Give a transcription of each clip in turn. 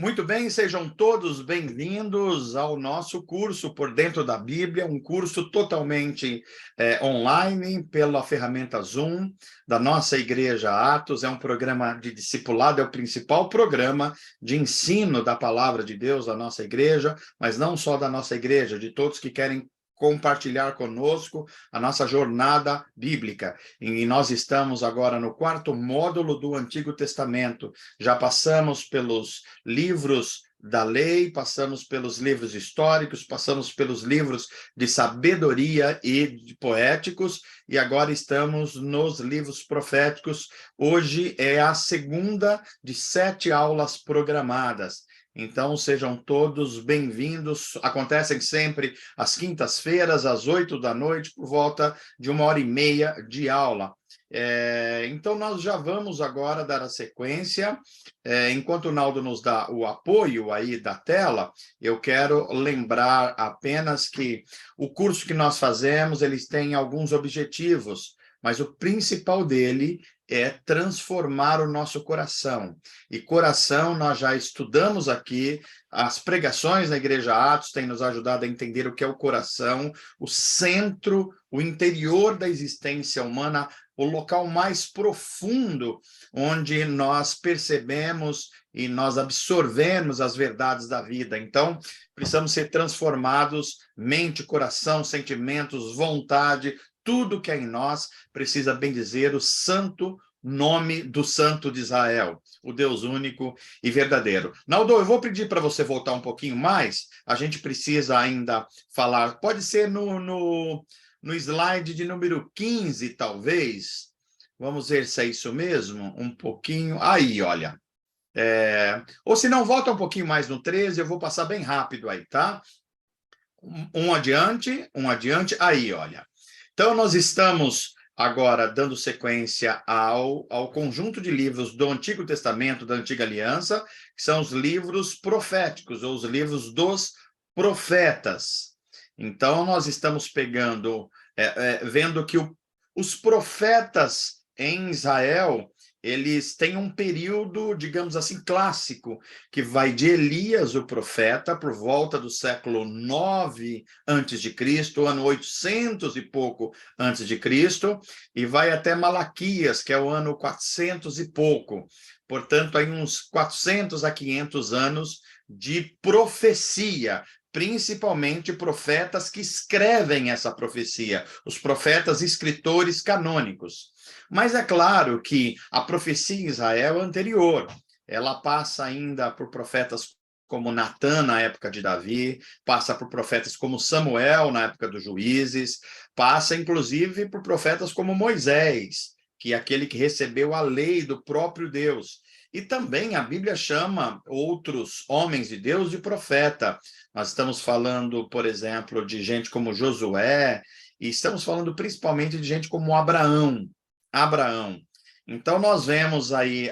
Muito bem, sejam todos bem-vindos ao nosso curso Por Dentro da Bíblia, um curso totalmente online pela ferramenta Zoom da nossa Igreja Atos. É um programa de discipulado, é o principal programa de ensino da Palavra de Deus da nossa igreja, mas não só da nossa igreja, de todos que querem compartilhar conosco a nossa jornada bíblica. E nós estamos agora no 4º módulo do Antigo Testamento. Já passamos pelos livros da lei, passamos pelos livros históricos, passamos pelos livros de sabedoria e de poéticos, e agora estamos nos livros proféticos. Hoje é a segunda de 7 aulas programadas. Então, sejam todos bem-vindos. Acontecem sempre às quintas-feiras, às 8 da noite, por volta de 1h30 de aula. Então, nós já vamos agora dar a sequência. Enquanto o Naldo nos dá o apoio aí da tela, eu quero lembrar apenas que o curso que nós fazemos, eles têm alguns objetivos, mas o principal dele é transformar o nosso coração. E coração, nós já estudamos aqui, as pregações na Igreja Atos têm nos ajudado a entender o que é o coração, o centro, o interior da existência humana, o local mais profundo onde nós percebemos e nós absorvemos as verdades da vida. Então, precisamos ser transformados, mente, coração, sentimentos, vontade, tudo que é em nós precisa bendizer o santo nome do Santo de Israel, o Deus único e verdadeiro. Naldo, eu vou pedir para você voltar um pouquinho mais, a gente precisa ainda falar, pode ser no slide de número 15, talvez. Vamos ver se é isso mesmo, um pouquinho. Aí, olha. Ou se não, volta um pouquinho mais no 13, eu vou passar bem rápido aí, tá? Um adiante, aí, olha. Então, nós estamos agora dando sequência ao conjunto de livros do Antigo Testamento, da Antiga Aliança, que são os livros proféticos, ou os livros dos profetas. Então, nós estamos pegando, vendo que os profetas em Israel, eles têm um período, digamos assim, clássico, que vai de Elias, o profeta, por volta do século 9 a.C., ano 800 e pouco antes de Cristo, e vai até Malaquias, que é o ano 400 e pouco. Portanto, aí uns 400 a 500 anos de profecia, principalmente profetas que escrevem essa profecia, os profetas escritores canônicos. Mas é claro que a profecia em Israel é anterior. Ela passa ainda por profetas como Natã, na época de Davi, passa por profetas como Samuel, na época dos juízes, passa, inclusive, por profetas como Moisés, que é aquele que recebeu a lei do próprio Deus. E também a Bíblia chama outros homens de Deus de profeta. Nós estamos falando, por exemplo, de gente como Josué, e estamos falando principalmente de gente como Abraão. Então, nós vemos aí,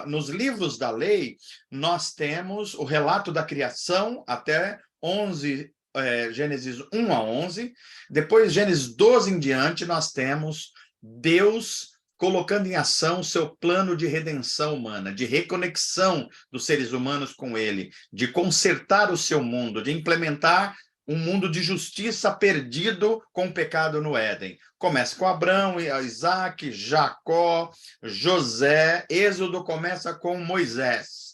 nos livros da lei, nós temos o relato da criação até 11, Gênesis 1 a 11. Depois, Gênesis 12 em diante, nós temos Deus colocando em ação o seu plano de redenção humana, de reconexão dos seres humanos com ele, de consertar o seu mundo, de implementar um mundo de justiça perdido com o pecado no Éden. Começa com Abraão, Isaac, Jacó, José, Êxodo começa com Moisés.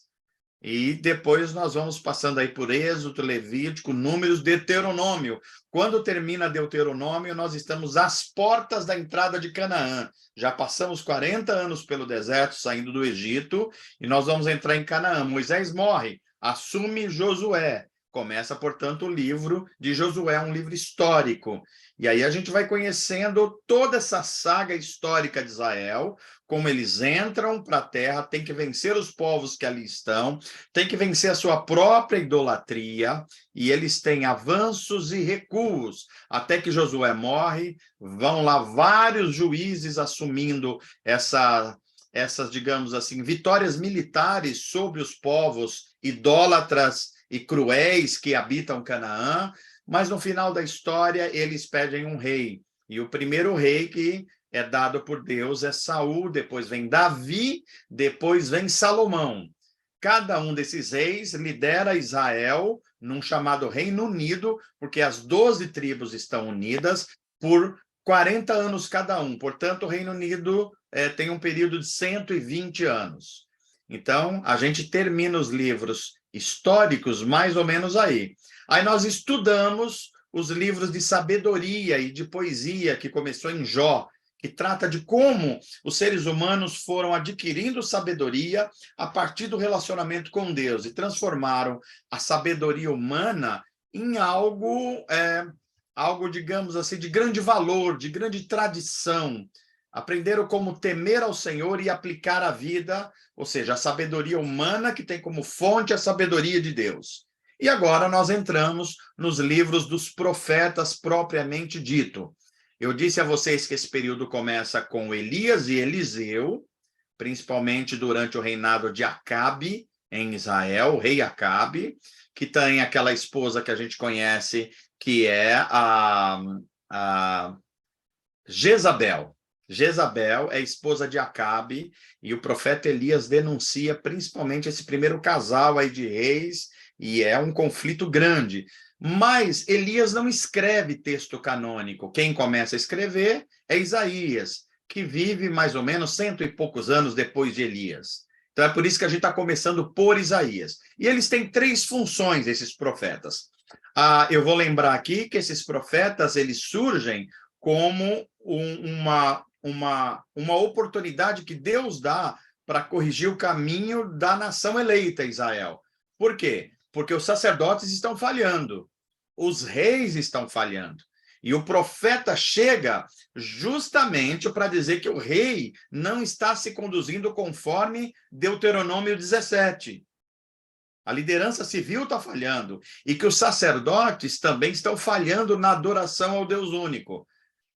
E depois nós vamos passando aí por Êxodo, Levítico, Números, Deuteronômio. Quando termina Deuteronômio, nós estamos às portas da entrada de Canaã. Já passamos 40 anos pelo deserto, saindo do Egito, e nós vamos entrar em Canaã. Moisés morre, assume Josué. Começa, portanto, o livro de Josué, um livro histórico. E aí a gente vai conhecendo toda essa saga histórica de Israel, como eles entram para a terra, tem que vencer os povos que ali estão, tem que vencer a sua própria idolatria, e eles têm avanços e recuos, até que Josué morre, vão lá vários juízes assumindo essas, digamos assim, vitórias militares sobre os povos idólatras e cruéis que habitam Canaã, mas no final da história eles pedem um rei, e o primeiro rei que é dado por Deus é Saul, depois vem Davi, depois vem Salomão. cada um desses reis lidera Israel num chamado Reino Unido, porque as 12 tribos estão unidas por 40 anos cada um. Portanto, o Reino Unido tem um período de 120 anos. Então, a gente termina os livros históricos mais ou menos aí. Aí nós estudamos os livros de sabedoria e de poesia, que começou em Jó, que trata de como os seres humanos foram adquirindo sabedoria a partir do relacionamento com Deus e transformaram a sabedoria humana em algo, digamos assim, de grande valor, de grande tradição. Aprenderam como temer ao Senhor e aplicar a vida, ou seja, a sabedoria humana que tem como fonte a sabedoria de Deus. E agora nós entramos nos livros dos profetas propriamente dito. Eu disse a vocês que esse período começa com Elias e Eliseu, principalmente durante o reinado de Acabe em Israel, o rei Acabe, que tem aquela esposa que a gente conhece, que é a Jezabel. Jezabel é esposa de Acabe, e o profeta Elias denuncia principalmente esse primeiro casal aí de reis, e é um conflito grande. Mas Elias não escreve texto canônico. Quem começa a escrever é Isaías, que vive mais ou menos 100 e poucos anos depois de Elias. Então é por isso que a gente está começando por Isaías. E eles têm 3 funções, esses profetas. Eu vou lembrar aqui que esses profetas eles surgem como uma oportunidade que Deus dá para corrigir o caminho da nação eleita, Israel. Por quê? Porque os sacerdotes estão falhando, os reis estão falhando. E o profeta chega justamente para dizer que o rei não está se conduzindo conforme Deuteronômio 17. A liderança civil está falhando e que os sacerdotes também estão falhando na adoração ao Deus único.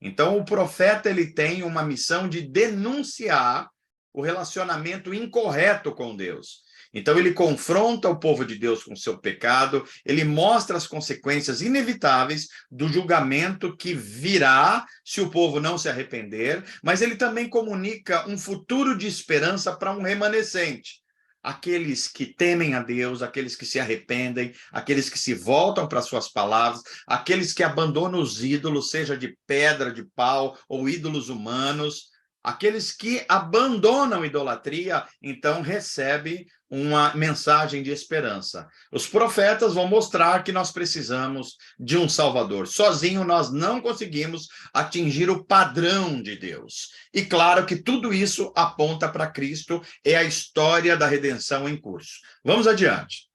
Então, o profeta ele tem uma missão de denunciar o relacionamento incorreto com Deus. Então, ele confronta o povo de Deus com o seu pecado, ele mostra as consequências inevitáveis do julgamento que virá se o povo não se arrepender, mas ele também comunica um futuro de esperança para um remanescente. Aqueles que temem a Deus, aqueles que se arrependem, aqueles que se voltam para suas palavras, aqueles que abandonam os ídolos, seja de pedra, de pau ou ídolos humanos, aqueles que abandonam a idolatria, então recebem uma mensagem de esperança. Os profetas vão mostrar que nós precisamos de um Salvador. Sozinho nós não conseguimos atingir o padrão de Deus. E claro que tudo isso aponta para Cristo, é a história da redenção em curso. Vamos adiante.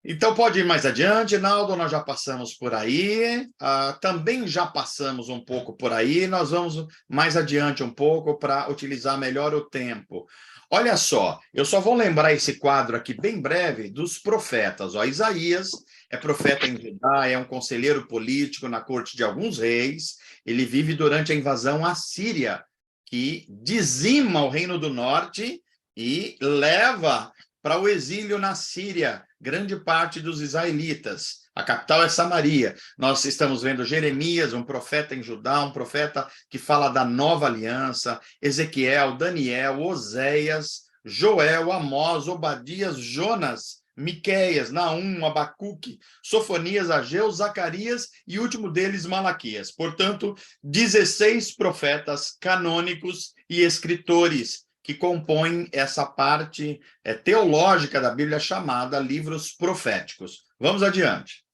Então, pode ir mais adiante, Naldo, nós já passamos por aí, também já passamos um pouco por aí, nós vamos mais adiante um pouco para utilizar melhor o tempo. Olha só, eu só vou lembrar esse quadro aqui bem breve dos profetas. Isaías é profeta em Judá, é um conselheiro político na corte de alguns reis, ele vive durante a invasão assíria, que dizima o reino do norte e leva para o exílio na Síria grande parte dos israelitas. A capital é Samaria. Nós estamos vendo Jeremias, um profeta em Judá, um profeta que fala da nova aliança, Ezequiel, Daniel, Oséias, Joel, Amós, Obadias, Jonas, Miqueias, Naum, Abacuque, Sofonias, Ageu, Zacarias e o último deles, Malaquias. Portanto, 16 profetas canônicos e escritores que compõem essa parte teológica da Bíblia chamada livros proféticos. Vamos adiante.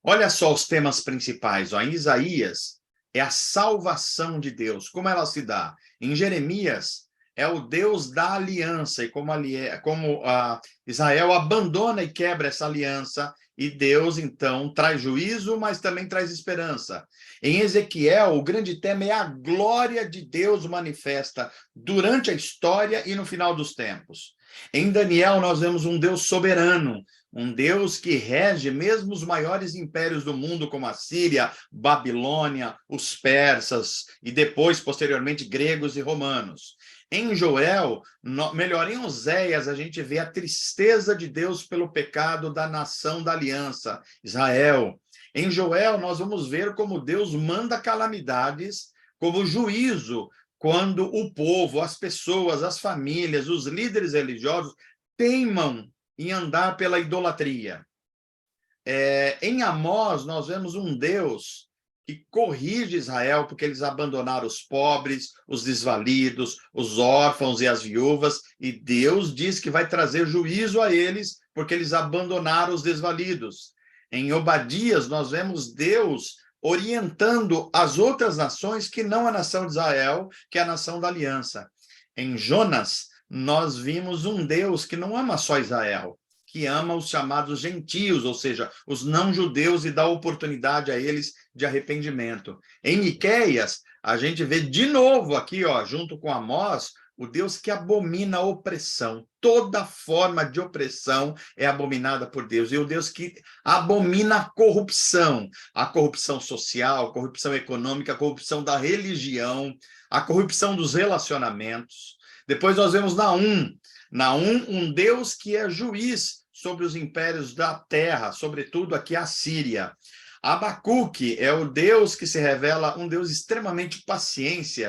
Olha só os temas principais. Em Isaías é a salvação de Deus. Como ela se dá? Em Jeremias é o Deus da aliança, e como Israel abandona e quebra essa aliança, e Deus, então, traz juízo, mas também traz esperança. Em Ezequiel, o grande tema é a glória de Deus manifesta durante a história e no final dos tempos. Em Daniel, nós vemos um Deus soberano, um Deus que rege mesmo os maiores impérios do mundo, como a Síria, Babilônia, os persas, e depois, posteriormente, gregos e romanos. Em Joel, em Oséias, a gente vê a tristeza de Deus pelo pecado da nação da aliança, Israel. Em Joel, nós vamos ver como Deus manda calamidades como juízo quando o povo, as pessoas, as famílias, os líderes religiosos teimam em andar pela idolatria. Em Amós, nós vemos um Deus que corrige Israel porque eles abandonaram os pobres, os desvalidos, os órfãos e as viúvas, e Deus diz que vai trazer juízo a eles porque eles abandonaram os desvalidos. Em Obadias, nós vemos Deus orientando as outras nações que não a nação de Israel, que é a nação da aliança. Em Jonas, nós vimos um Deus que não ama só Israel, que ama os chamados gentios, ou seja, os não-judeus, e dá oportunidade a eles de arrependimento. Em Miqueias, a gente vê de novo aqui, ó, junto com Amós, o Deus que abomina a opressão. Toda forma de opressão é abominada por Deus. E o Deus que abomina a corrupção social, a corrupção econômica, a corrupção da religião, a corrupção dos relacionamentos. Depois nós vemos Naum, um Deus que é juiz sobre os impérios da terra, sobretudo aqui a Síria. Abacuque é o Deus que se revela um Deus extremamente paciente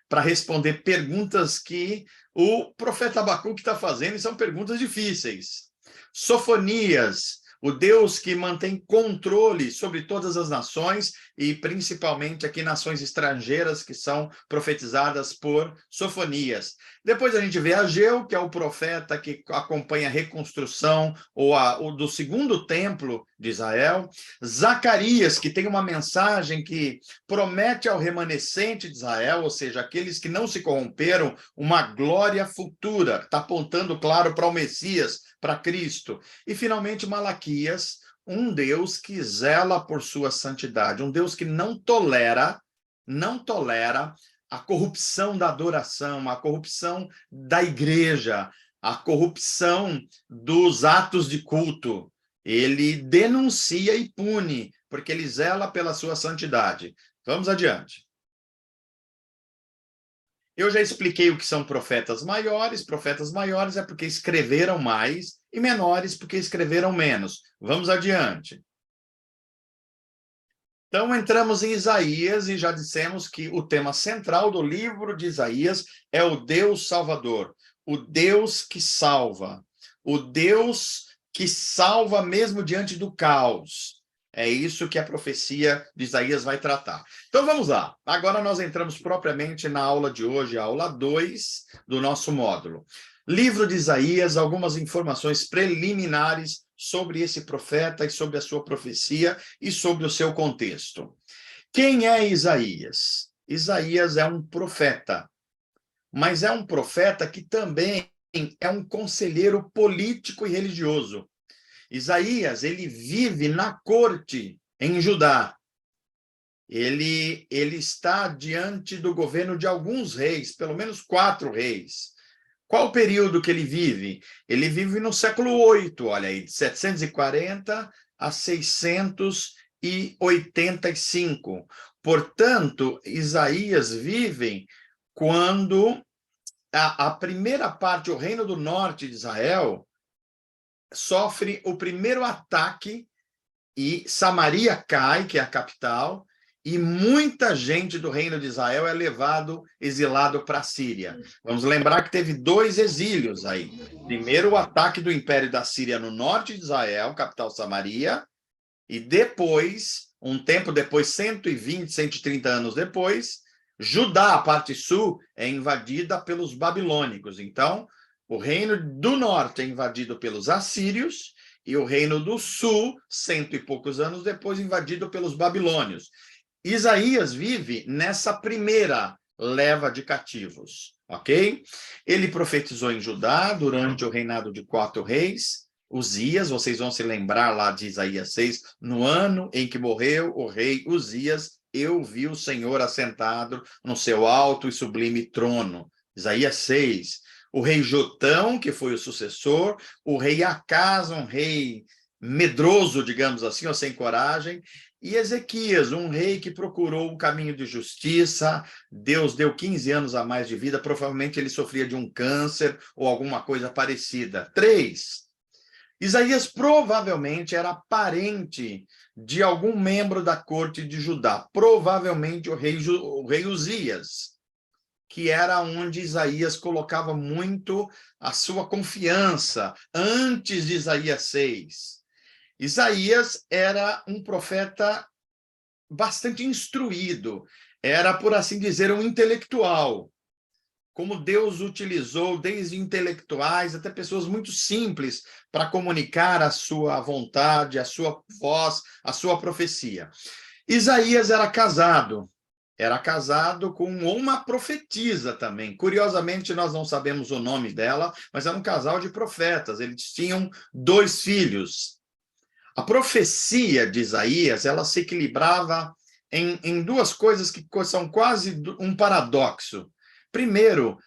para responder perguntas que o profeta Abacuque está fazendo, e são perguntas difíceis. Sofonias, o Deus que mantém controle sobre todas as nações, e principalmente aqui nações estrangeiras que são profetizadas por Sofonias. Depois a gente vê Ageu, que é o profeta que acompanha a reconstrução do segundo templo de Israel. Zacarias, que tem uma mensagem que promete ao remanescente de Israel, ou seja, aqueles que não se corromperam, uma glória futura. Está apontando, claro, para o Messias, para Cristo. E, finalmente, Malaquias, um Deus que zela por sua santidade, um Deus que não tolera a corrupção da adoração, a corrupção da igreja, a corrupção dos atos de culto. Ele denuncia e pune, porque ele zela pela sua santidade. Vamos adiante. Eu já expliquei o que são profetas maiores. Profetas maiores é porque escreveram mais, e menores porque escreveram menos. Vamos adiante. Então, entramos em Isaías e já dissemos que o tema central do livro de Isaías é o Deus Salvador, o Deus que salva, o Deus que salva mesmo diante do caos. É isso que a profecia de Isaías vai tratar. Então, vamos lá. Agora nós entramos propriamente na aula de hoje, a aula 2 do nosso módulo. Livro de Isaías, algumas informações preliminares sobre esse profeta e sobre a sua profecia e sobre o seu contexto. Quem é Isaías? Isaías é um profeta, mas é um profeta que também é um conselheiro político e religioso. Isaías, ele vive na corte em Judá. Ele está diante do governo de alguns reis, pelo menos 4 reis. Qual o período que ele vive? Ele vive no século 8, olha aí, de 740 a 685. Portanto, Isaías vive quando a primeira parte, o reino do norte de Israel, sofre o primeiro ataque e Samaria cai, que é a capital, e muita gente do reino de Israel é exilado para a Síria. Vamos lembrar que teve 2 exílios aí. Primeiro, o ataque do Império da Síria no norte de Israel, capital Samaria, e depois, um tempo depois, 120, 130 anos depois, Judá, a parte sul, é invadida pelos babilônicos. Então, o reino do norte é invadido pelos assírios, e o reino do sul, 100 e poucos anos depois, invadido pelos babilônios. Isaías vive nessa primeira leva de cativos, ok? Ele profetizou em Judá durante o reinado de 4 reis. Uzias, vocês vão se lembrar lá de Isaías 6, no ano em que morreu o rei Uzias, eu vi o Senhor assentado no seu alto e sublime trono. Isaías 6. O rei Jotão, que foi o sucessor, o rei Acás, um rei medroso, digamos assim, ou sem coragem, e Ezequias, um rei que procurou um caminho de justiça. Deus deu 15 anos a mais de vida, provavelmente ele sofria de um câncer ou alguma coisa parecida. 3. Isaías provavelmente era parente de algum membro da corte de Judá, provavelmente o rei Uzias, que era onde Isaías colocava muito a sua confiança antes de Isaías 6. Isaías era um profeta bastante instruído, era, por assim dizer, um intelectual. Como Deus utilizou desde intelectuais até pessoas muito simples para comunicar a sua vontade, a sua voz, a sua profecia. Isaías era casado com uma profetisa também. Curiosamente, nós não sabemos o nome dela, mas era um casal de profetas. Eles tinham 2 filhos. A profecia de Isaías, ela se equilibrava em 2 coisas que são quase um paradoxo. Primeiro,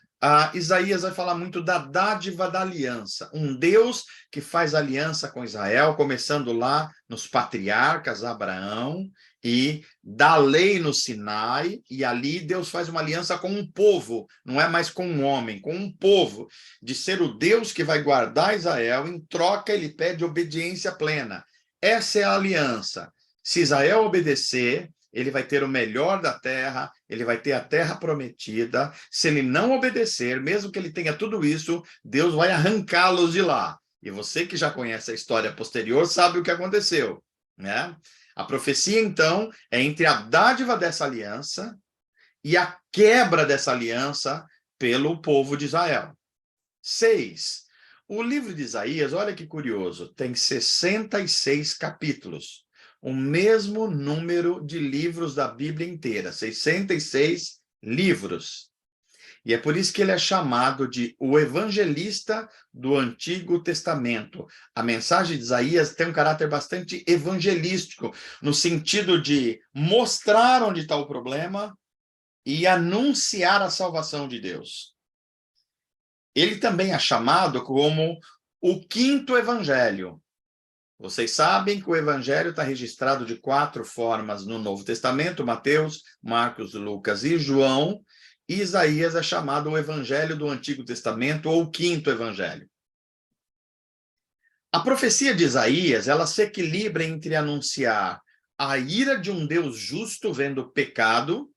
Isaías vai falar muito da dádiva da aliança, um Deus que faz aliança com Israel, começando lá nos patriarcas, Abraão, e dá lei no Sinai, e ali Deus faz uma aliança com um povo, não é mais com um homem, com um povo, de ser o Deus que vai guardar Israel, em troca ele pede obediência plena. Essa é a aliança. Se Israel obedecer, ele vai ter o melhor da terra, ele vai ter a terra prometida. Se ele não obedecer, mesmo que ele tenha tudo isso, Deus vai arrancá-los de lá. E você que já conhece a história posterior sabe o que aconteceu, né? A profecia, então, é entre a dádiva dessa aliança e a quebra dessa aliança pelo povo de Israel. 6. O livro de Isaías, olha que curioso, tem 66 capítulos. O mesmo número de livros da Bíblia inteira, 66 livros. E é por isso que ele é chamado de o evangelista do Antigo Testamento. A mensagem de Isaías tem um caráter bastante evangelístico, no sentido de mostrar onde está o problema e anunciar a salvação de Deus. Ele também é chamado como o 5º evangelho. Vocês sabem que o evangelho está registrado de 4 formas no Novo Testamento: Mateus, Marcos, Lucas e João. E Isaías é chamado o evangelho do Antigo Testamento, ou o 5º evangelho. A profecia de Isaías, ela se equilibra entre anunciar a ira de um Deus justo vendo o pecado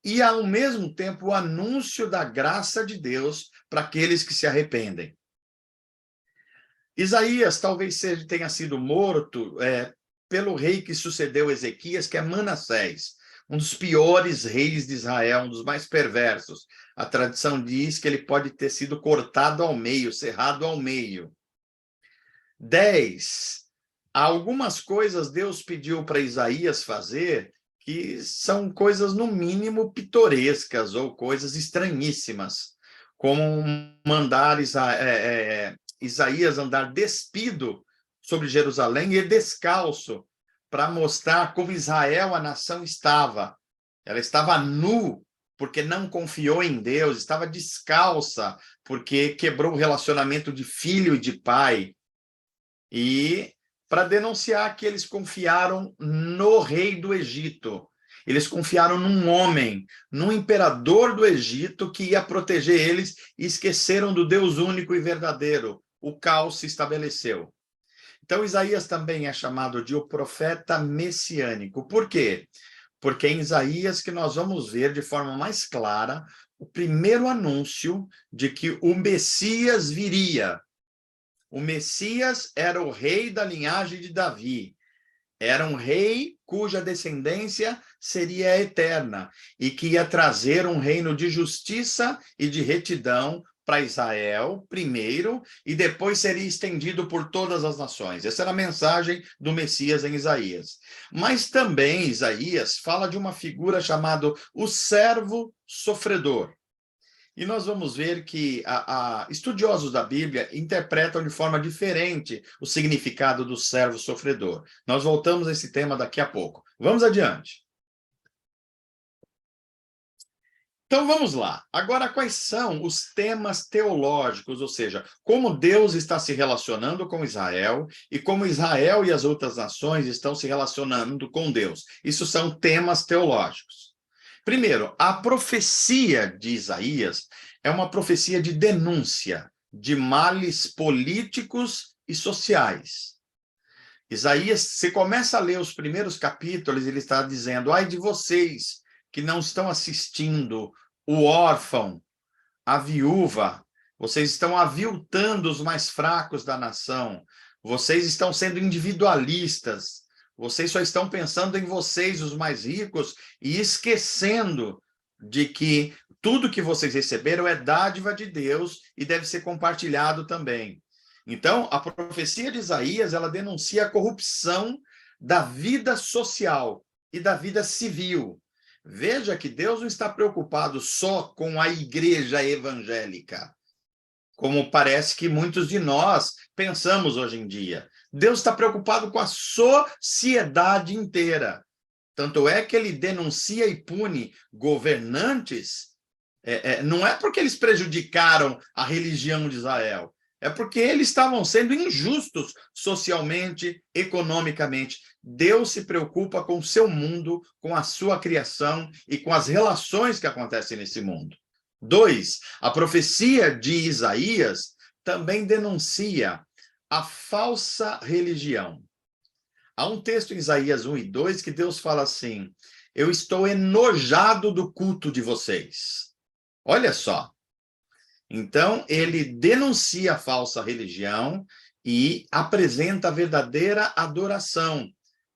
e, ao mesmo tempo, o anúncio da graça de Deus para aqueles que se arrependem. Isaías talvez tenha sido morto pelo rei que sucedeu Ezequias, que é Manassés, um dos piores reis de Israel, um dos mais perversos. A tradição diz que ele pode ter sido cortado ao meio, cerrado ao meio. 10. Algumas coisas Deus pediu para Isaías fazer que são coisas, no mínimo, pitorescas ou coisas estranhíssimas, como mandar Isaías andar despido sobre Jerusalém e descalço, para mostrar como Israel, a nação, estava. Ela estava nu, porque não confiou em Deus, estava descalça, porque quebrou o relacionamento de filho e de pai. E para denunciar que eles confiaram no rei do Egito. Eles confiaram num homem, num imperador do Egito que ia proteger eles e esqueceram do Deus único e verdadeiro. O caos se estabeleceu. Então, Isaías também é chamado de o profeta messiânico. Por quê? Porque é em Isaías que nós vamos ver de forma mais clara o primeiro anúncio de que o Messias viria. O Messias era o rei da linhagem de Davi. Era um rei cuja descendência seria eterna e que ia trazer um reino de justiça e de retidão para Israel, primeiro, e depois seria estendido por todas as nações. Essa era a mensagem do Messias em Isaías. Mas também Isaías fala de uma figura chamada o servo sofredor. E nós vamos ver que estudiosos da Bíblia interpretam de forma diferente o significado do servo sofredor. Nós voltamos a esse tema daqui a pouco. Vamos adiante. Então, vamos lá. Agora, quais são os temas teológicos, ou seja, como Deus está se relacionando com Israel e como Israel e as outras nações estão se relacionando com Deus? Isso são temas teológicos. Primeiro, a profecia de Isaías é uma profecia de denúncia de males políticos e sociais. Isaías, você começa a ler os primeiros capítulos, ele está dizendo: ai de vocês que não estão assistindo o órfão, a viúva, vocês estão aviltando os mais fracos da nação, vocês estão sendo individualistas, vocês só estão pensando em vocês, os mais ricos, e esquecendo de que tudo que vocês receberam é dádiva de Deus e deve ser compartilhado também. Então, a profecia de Isaías, ela denuncia a corrupção da vida social e da vida civil. Veja que Deus não está preocupado só com a igreja evangélica, como parece que muitos de nós pensamos hoje em dia. Deus está preocupado com a sociedade inteira. Tanto é que ele denuncia e pune governantes, não é porque eles prejudicaram a religião de Israel, é porque eles estavam sendo injustos socialmente, economicamente. Deus se preocupa com o seu mundo, com a sua criação e com as relações que acontecem nesse mundo. 2, a profecia de Isaías também denuncia a falsa religião. Há um texto em Isaías 1 e 2 que Deus fala assim: eu estou enojado do culto de vocês. Olha só. Então, ele denuncia a falsa religião e apresenta a verdadeira adoração,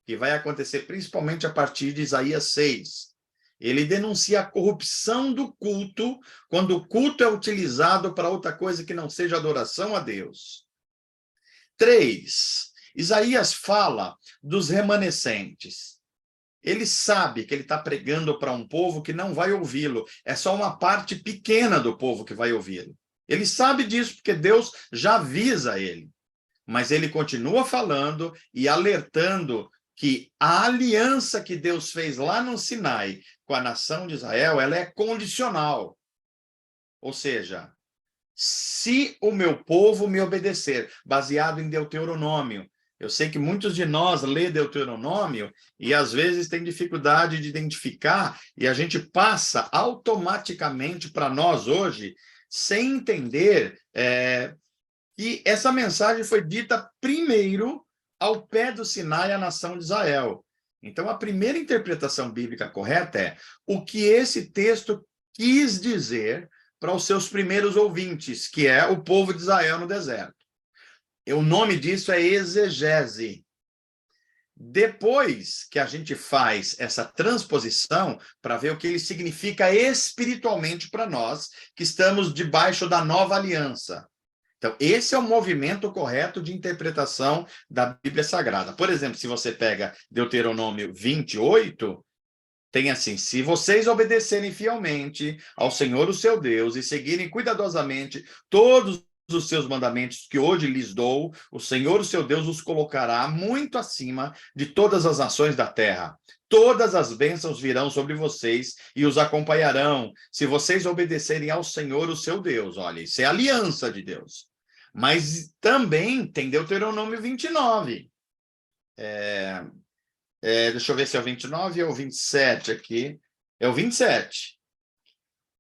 que vai acontecer principalmente a partir de Isaías 6. Ele denuncia a corrupção do culto, quando o culto é utilizado para outra coisa que não seja adoração a Deus. 3, Isaías fala dos remanescentes. Ele sabe que ele está pregando para um povo que não vai ouvi-lo. É só uma parte pequena do povo que vai ouvi-lo. Ele sabe disso porque Deus já avisa ele. Mas ele continua falando e alertando que a aliança que Deus fez lá no Sinai com a nação de Israel, ela é condicional. Ou seja, se o meu povo me obedecer, baseado em Deuteronômio. Eu sei que muitos de nós lê Deuteronômio e às vezes tem dificuldade de identificar e a gente passa automaticamente para nós hoje sem entender que essa mensagem foi dita primeiro ao pé do Sinai à nação de Israel. Então, a primeira interpretação bíblica correta é o que esse texto quis dizer para os seus primeiros ouvintes, que é o povo de Israel no deserto. O nome disso é exegese. Depois que a gente faz essa transposição para ver o que ele significa espiritualmente para nós, que estamos debaixo da nova aliança. Então, esse é o movimento correto de interpretação da Bíblia Sagrada. Por exemplo, se você pega Deuteronômio 28, tem assim: se vocês obedecerem fielmente ao Senhor, o seu Deus, e seguirem cuidadosamente todos os seus mandamentos que hoje lhes dou, o Senhor, o seu Deus, os colocará muito acima de todas as nações da terra. Todas as bênçãos virão sobre vocês e os acompanharão, se vocês obedecerem ao Senhor, o seu Deus. Olha, isso é a aliança de Deus. Mas também tem Deuteronômio 29. Deixa eu ver se é o 29 ou o 27 aqui. É o 27,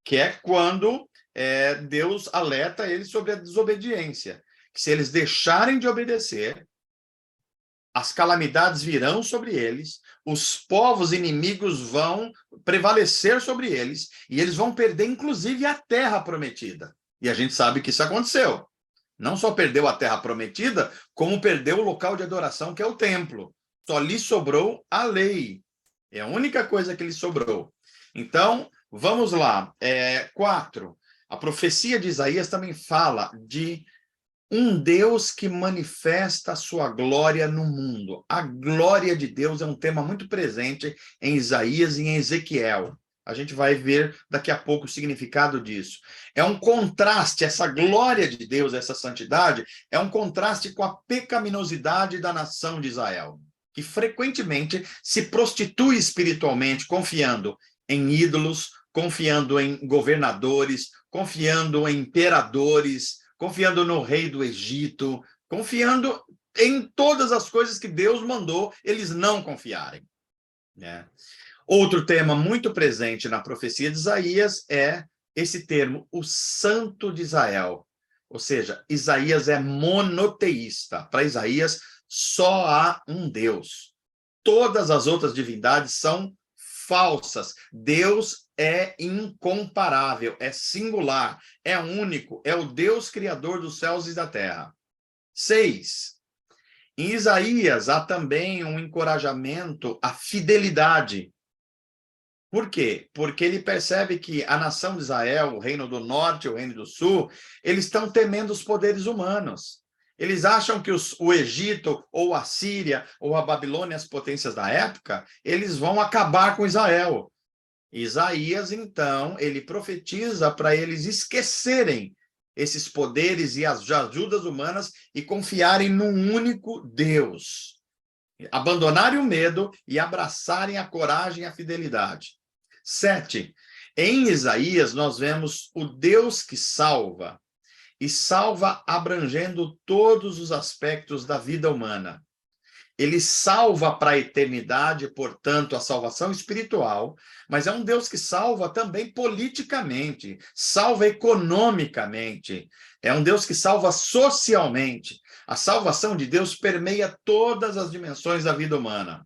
que é quando Deus alerta eles sobre a desobediência. Que se eles deixarem de obedecer, as calamidades virão sobre eles, os povos inimigos vão prevalecer sobre eles, e eles vão perder, inclusive, a terra prometida. E a gente sabe que isso aconteceu. Não só perdeu a terra prometida, como perdeu o local de adoração, que é o templo. Só lhe sobrou a lei. É a única coisa que lhe sobrou. Então, vamos lá. 4. A profecia de Isaías também fala de um Deus que manifesta a sua glória no mundo. A glória de Deus é um tema muito presente em Isaías e em Ezequiel. A gente vai ver daqui a pouco o significado disso. É um contraste, essa glória de Deus, essa santidade, é um contraste com a pecaminosidade da nação de Israel, que frequentemente se prostitui espiritualmente, confiando em ídolos, confiando em governadores, confiando em imperadores, confiando no rei do Egito, confiando em todas as coisas que Deus mandou eles não confiarem, né? Outro tema muito presente na profecia de Isaías é esse termo, o Santo de Israel. Ou seja, Isaías é monoteísta. Para Isaías, só há um Deus. Todas as outras divindades são falsas. Deus é incomparável, é singular, é único, é o Deus criador dos céus e da terra. 6. Em Isaías há também um encorajamento à fidelidade. Por quê? Porque ele percebe que a nação de Israel, o reino do norte, o reino do sul, eles estão temendo os poderes humanos. Eles acham que o Egito, ou a Síria, ou a Babilônia, as potências da época, eles vão acabar com Israel. Isaías, então, ele profetiza para eles esquecerem esses poderes e as ajudas humanas e confiarem num único Deus. Abandonarem o medo e abraçarem a coragem e a fidelidade. 7. Em Isaías, nós vemos o Deus que salva, e salva abrangendo todos os aspectos da vida humana. Ele salva para a eternidade, portanto, a salvação espiritual, mas é um Deus que salva também politicamente, salva economicamente, é um Deus que salva socialmente. A salvação de Deus permeia todas as dimensões da vida humana.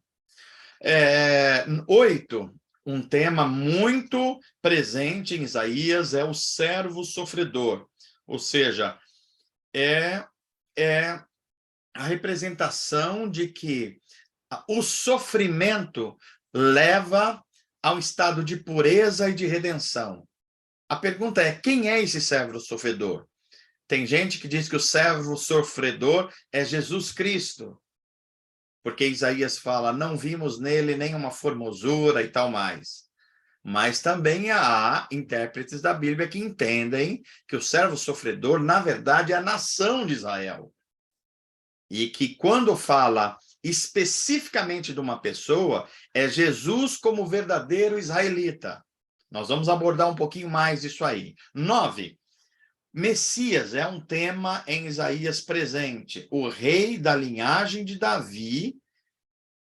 8. Um tema muito presente em Isaías é o servo sofredor, ou seja, é a representação de que o sofrimento leva ao estado de pureza e de redenção. A pergunta é, quem é esse servo sofredor? Tem gente que diz que o servo sofredor é Jesus Cristo, porque Isaías fala, não vimos nele nenhuma formosura e tal mais. Mas também há intérpretes da Bíblia que entendem que o servo sofredor, na verdade, é a nação de Israel. E que quando fala especificamente de uma pessoa, é Jesus como verdadeiro israelita. Nós vamos abordar um pouquinho mais isso aí. 9. Messias é um tema em Isaías presente. O rei da linhagem de Davi,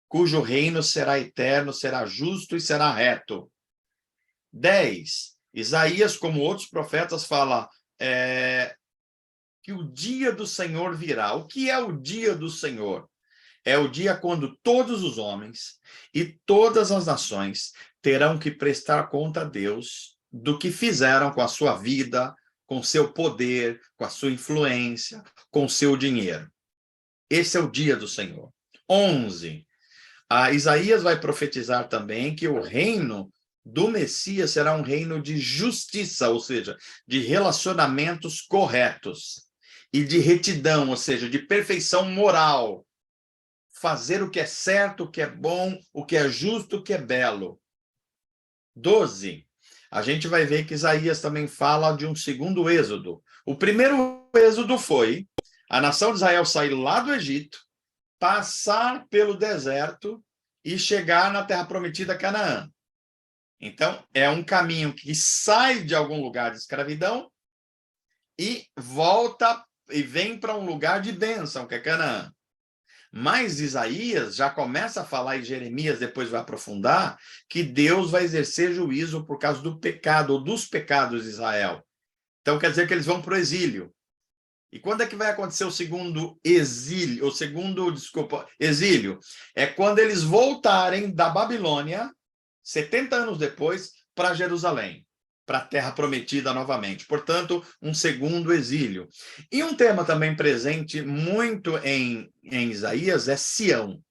cujo reino será eterno, será justo e será reto. 10. Isaías, como outros profetas, fala que o dia do Senhor virá. O que é o dia do Senhor? É o dia quando todos os homens e todas as nações terão que prestar conta a Deus do que fizeram com a sua vida, com seu poder, com a sua influência, com seu dinheiro. Esse é o dia do Senhor. 11. Isaías vai profetizar também que o reino do Messias será um reino de justiça, ou seja, de relacionamentos corretos, e de retidão, ou seja, de perfeição moral. Fazer o que é certo, o que é bom, o que é justo, o que é belo. 12. A gente vai ver que Isaías também fala de um segundo êxodo. O primeiro êxodo foi a nação de Israel sair lá do Egito, passar pelo deserto e chegar na terra prometida, Canaã. Então, é um caminho que sai de algum lugar de escravidão e volta e vem para um lugar de bênção, que é Canaã. Mas Isaías já começa a falar, e Jeremias depois vai aprofundar, que Deus vai exercer juízo por causa do pecado, ou dos pecados de Israel. Então, quer dizer que eles vão para o exílio. E quando é que vai acontecer o segundo exílio? Exílio. É quando eles voltarem da Babilônia, 70 anos depois, para Jerusalém, para a terra prometida novamente. Portanto, um segundo exílio. E um tema também presente muito em Isaías é Sião.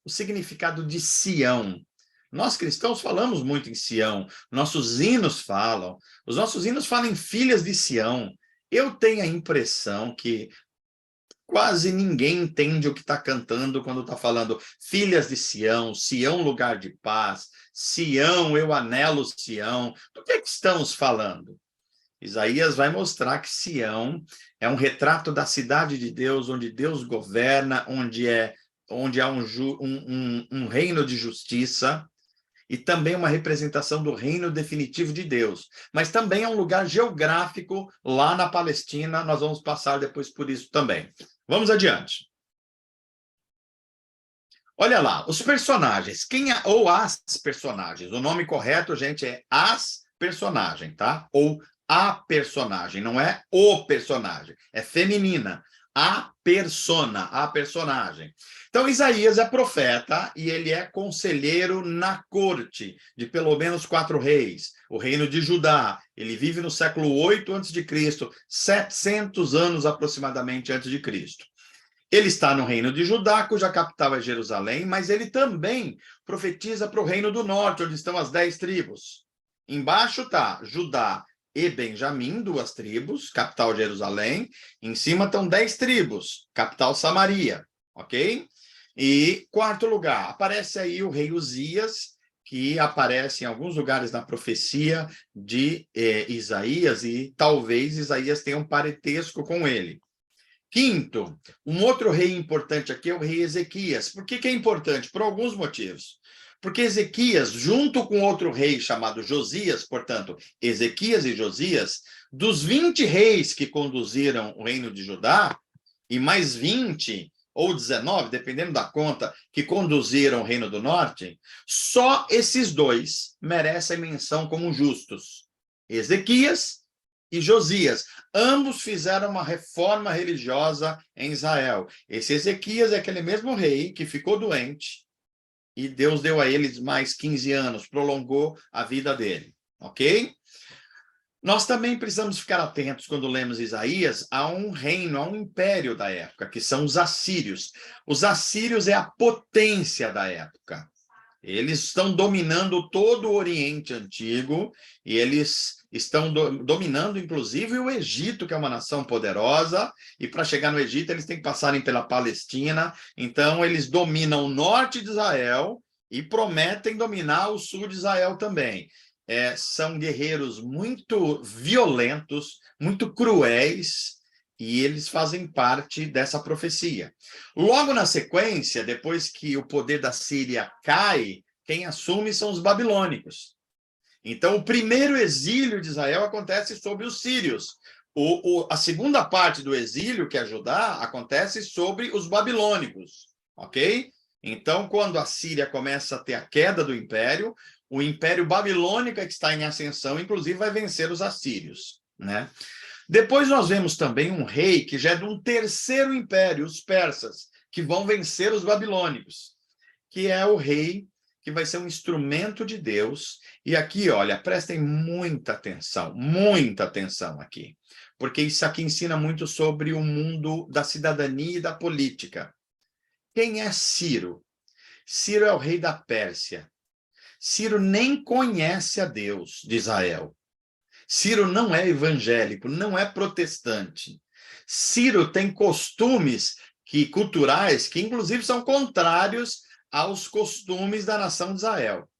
O significado de Sião. Nós cristãos falamos muito em Sião, nossos hinos falam, os nossos hinos falam em filhas de Sião. Eu tenho a impressão que quase ninguém entende o que está cantando quando está falando filhas de Sião, Sião lugar de paz, Sião, eu anelo Sião. Do que estamos falando? Isaías vai mostrar que Sião é um retrato da cidade de Deus, onde Deus governa, onde há um reino de justiça, e também uma representação do reino definitivo de Deus. Mas também é um lugar geográfico lá na Palestina, nós vamos passar depois por isso também. Vamos adiante. Olha lá, os personagens, ou as personagens, o nome correto, gente, é as personagens, tá? Ou a personagem, não é o personagem, é feminina. a persona, a personagem. Então, Isaías é profeta e ele é conselheiro na corte de pelo menos 4 reis, o reino de Judá. Ele vive no século 8 a.C., 700 anos aproximadamente antes de Cristo. Ele está no reino de Judá, cuja capital é Jerusalém, mas ele também profetiza para o reino do norte, onde estão as 10 tribos. Embaixo está Judá e Benjamim, 2 tribos, capital Jerusalém. Em cima estão 10 tribos, capital Samaria, ok? E quarto lugar, aparece aí o rei Uzias, que aparece em alguns lugares na profecia de Isaías, e talvez Isaías tenha um parentesco com ele. Quinto, um outro rei importante aqui é o rei Ezequias. Por que é importante? Por alguns motivos. Porque Ezequias, junto com outro rei chamado Josias, portanto, Ezequias e Josias, dos 20 reis que conduziram o reino de Judá, e mais 20 ou 19, dependendo da conta, que conduziram o reino do norte, só esses dois merecem menção como justos. Ezequias e Josias. Ambos fizeram uma reforma religiosa em Israel. Esse Ezequias é aquele mesmo rei que ficou doente e Deus deu a eles mais 15 anos, prolongou a vida dele, ok? Nós também precisamos ficar atentos, quando lemos Isaías, a um reino, a um império da época, que são os assírios. Os assírios é a potência da época. Eles estão dominando todo o Oriente Antigo e eles estão dominando, inclusive, o Egito, que é uma nação poderosa, e para chegar no Egito eles têm que passarem pela Palestina. Então, eles dominam o norte de Israel e prometem dominar o sul de Israel também. São guerreiros muito violentos, muito cruéis, e eles fazem parte dessa profecia. Logo na sequência, depois que o poder da Síria cai, quem assume são os babilônicos. Então, o primeiro exílio de Israel acontece sobre os sírios. A segunda parte do exílio, que é Judá, acontece sobre os babilônicos, ok? Então, quando a Síria começa a ter a queda do império, o império babilônico é que está em ascensão, inclusive vai vencer os assírios, né? Depois nós vemos também um rei que já é de um terceiro império, os persas, que vão vencer os babilônicos, que é o rei que vai ser um instrumento de Deus. E aqui, olha, prestem muita atenção aqui, porque isso aqui ensina muito sobre o mundo da cidadania e da política. Quem é Ciro? Ciro é o rei da Pérsia. Ciro nem conhece a Deus de Israel. Ciro não é evangélico, não é protestante. Ciro tem costumes culturais que, inclusive, são contrários aos costumes da nação de Israel.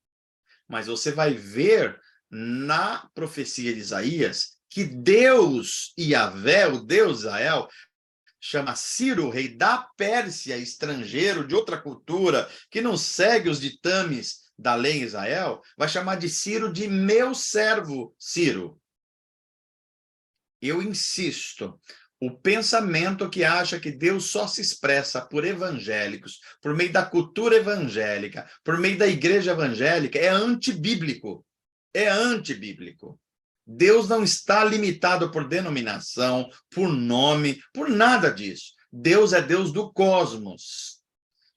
Mas você vai ver na profecia de Isaías que Deus, Yahvé, o Deus de Israel, chama Ciro, rei da Pérsia, estrangeiro, de outra cultura, que não segue os ditames da lei em Israel, vai chamar de Ciro de meu servo Ciro. Eu insisto, o pensamento que acha que Deus só se expressa por evangélicos, por meio da cultura evangélica, por meio da igreja evangélica, é antibíblico. É antibíblico. Deus não está limitado por denominação, por nome, por nada disso. Deus é Deus do cosmos.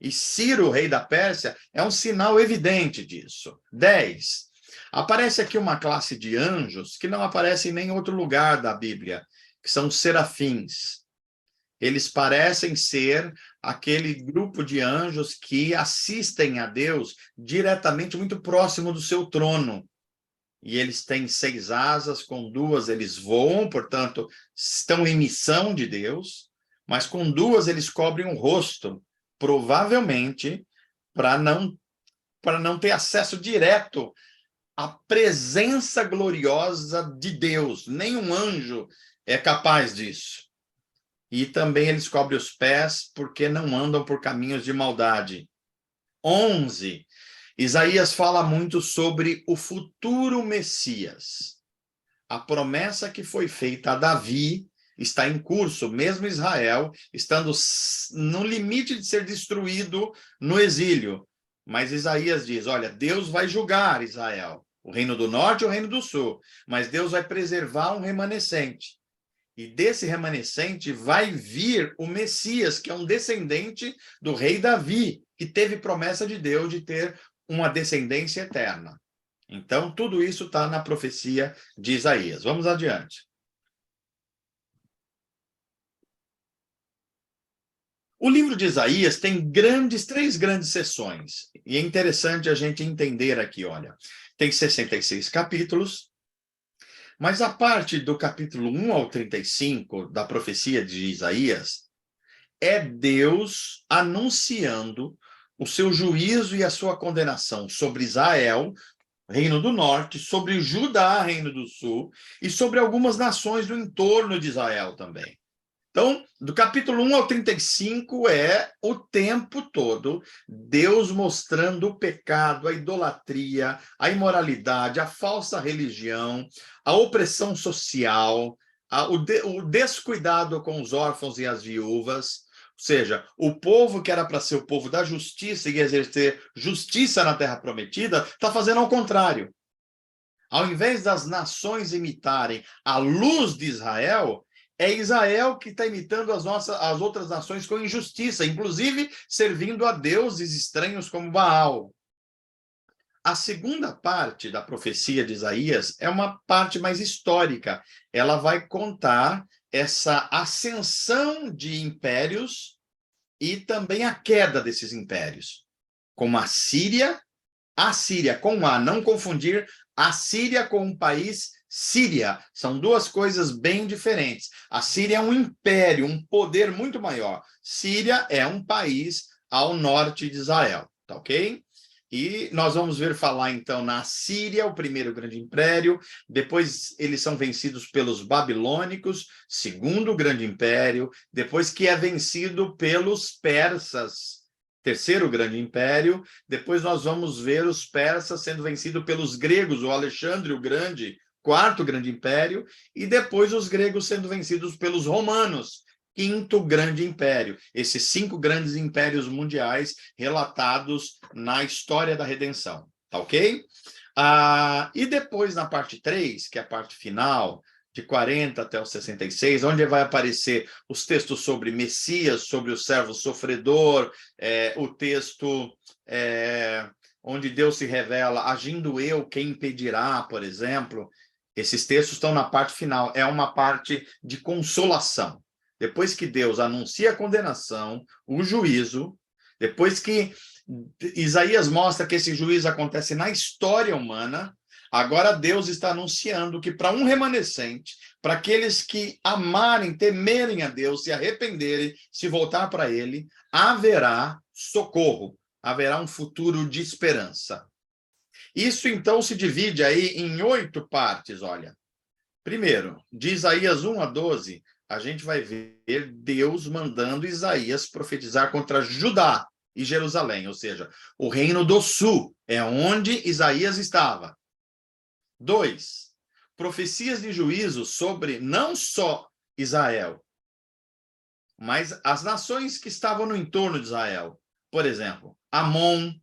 E Ciro, rei da Pérsia, é um sinal evidente disso. 10. Aparece aqui uma classe de anjos que não aparece em nenhum outro lugar da Bíblia, que são os serafins. Eles parecem ser aquele grupo de anjos que assistem a Deus diretamente, muito próximo do seu trono. E eles têm 6 asas, com 2 eles voam, portanto, estão em missão de Deus, mas com 2 eles cobrem o rosto, provavelmente para não ter acesso direto à presença gloriosa de Deus. Nenhum anjo é capaz disso. E também eles cobrem os pés porque não andam por caminhos de maldade. 11. Isaías fala muito sobre o futuro Messias. A promessa que foi feita a Davi está em curso, mesmo Israel estando no limite de ser destruído no exílio. Mas Isaías diz, olha, Deus vai julgar Israel, o reino do norte e o reino do sul, mas Deus vai preservar um remanescente. E desse remanescente vai vir o Messias, que é um descendente do rei Davi, que teve promessa de Deus de ter uma descendência eterna. Então, tudo isso está na profecia de Isaías. Vamos adiante. O livro de Isaías tem três grandes seções. E é interessante a gente entender aqui, olha. Tem 66 capítulos, mas a parte do capítulo 1 ao 35 da profecia de Isaías é Deus anunciando o seu juízo e a sua condenação sobre Israel, Reino do Norte, sobre Judá, Reino do Sul, e sobre algumas nações do entorno de Israel também. Então, do capítulo 1 ao 35 é o tempo todo Deus mostrando o pecado, a idolatria, a imoralidade, a falsa religião, a opressão social, o descuidado com os órfãos e as viúvas. Ou seja, o povo que era para ser o povo da justiça e exercer justiça na terra prometida, está fazendo ao contrário. Ao invés das nações imitarem a luz de Israel, é Israel que está imitando as outras nações com injustiça, inclusive servindo a deuses estranhos como Baal. A segunda parte da profecia de Isaías é uma parte mais histórica. Ela vai contar essa ascensão de impérios e também a queda desses impérios, como a Síria com A, não confundir a Síria com um país Síria. São duas coisas bem diferentes. A Síria é um império, um poder muito maior. Síria é um país ao norte de Israel, tá ok? E nós vamos ver falar, então, na Síria, o primeiro grande império, depois eles são vencidos pelos babilônicos, segundo grande império, depois que é vencido pelos persas, terceiro grande império, depois nós vamos ver os persas sendo vencidos pelos gregos, o Alexandre o Grande, quarto grande império, e depois os gregos sendo vencidos pelos romanos, quinto grande império. Esses 5 grandes impérios mundiais relatados na história da redenção, tá ok? E depois, na parte 3, que é a parte final, de 40 até os 66, onde vai aparecer os textos sobre Messias, sobre o servo sofredor, o texto onde Deus se revela, agindo eu, quem impedirá, por exemplo. Esses textos estão na parte final, é uma parte de consolação. Depois que Deus anuncia a condenação, o juízo, depois que Isaías mostra que esse juízo acontece na história humana, agora Deus está anunciando que para um remanescente, para aqueles que amarem, temerem a Deus, se arrependerem, se voltar para Ele, haverá socorro, haverá um futuro de esperança. Isso, então, se divide aí em 8 partes, olha. Primeiro, de Isaías 1 a 12, a gente vai ver Deus mandando Isaías profetizar contra Judá e Jerusalém, ou seja, o reino do sul, é onde Isaías estava. 2, profecias de juízo sobre não só Israel, mas as nações que estavam no entorno de Israel. Por exemplo, Amon,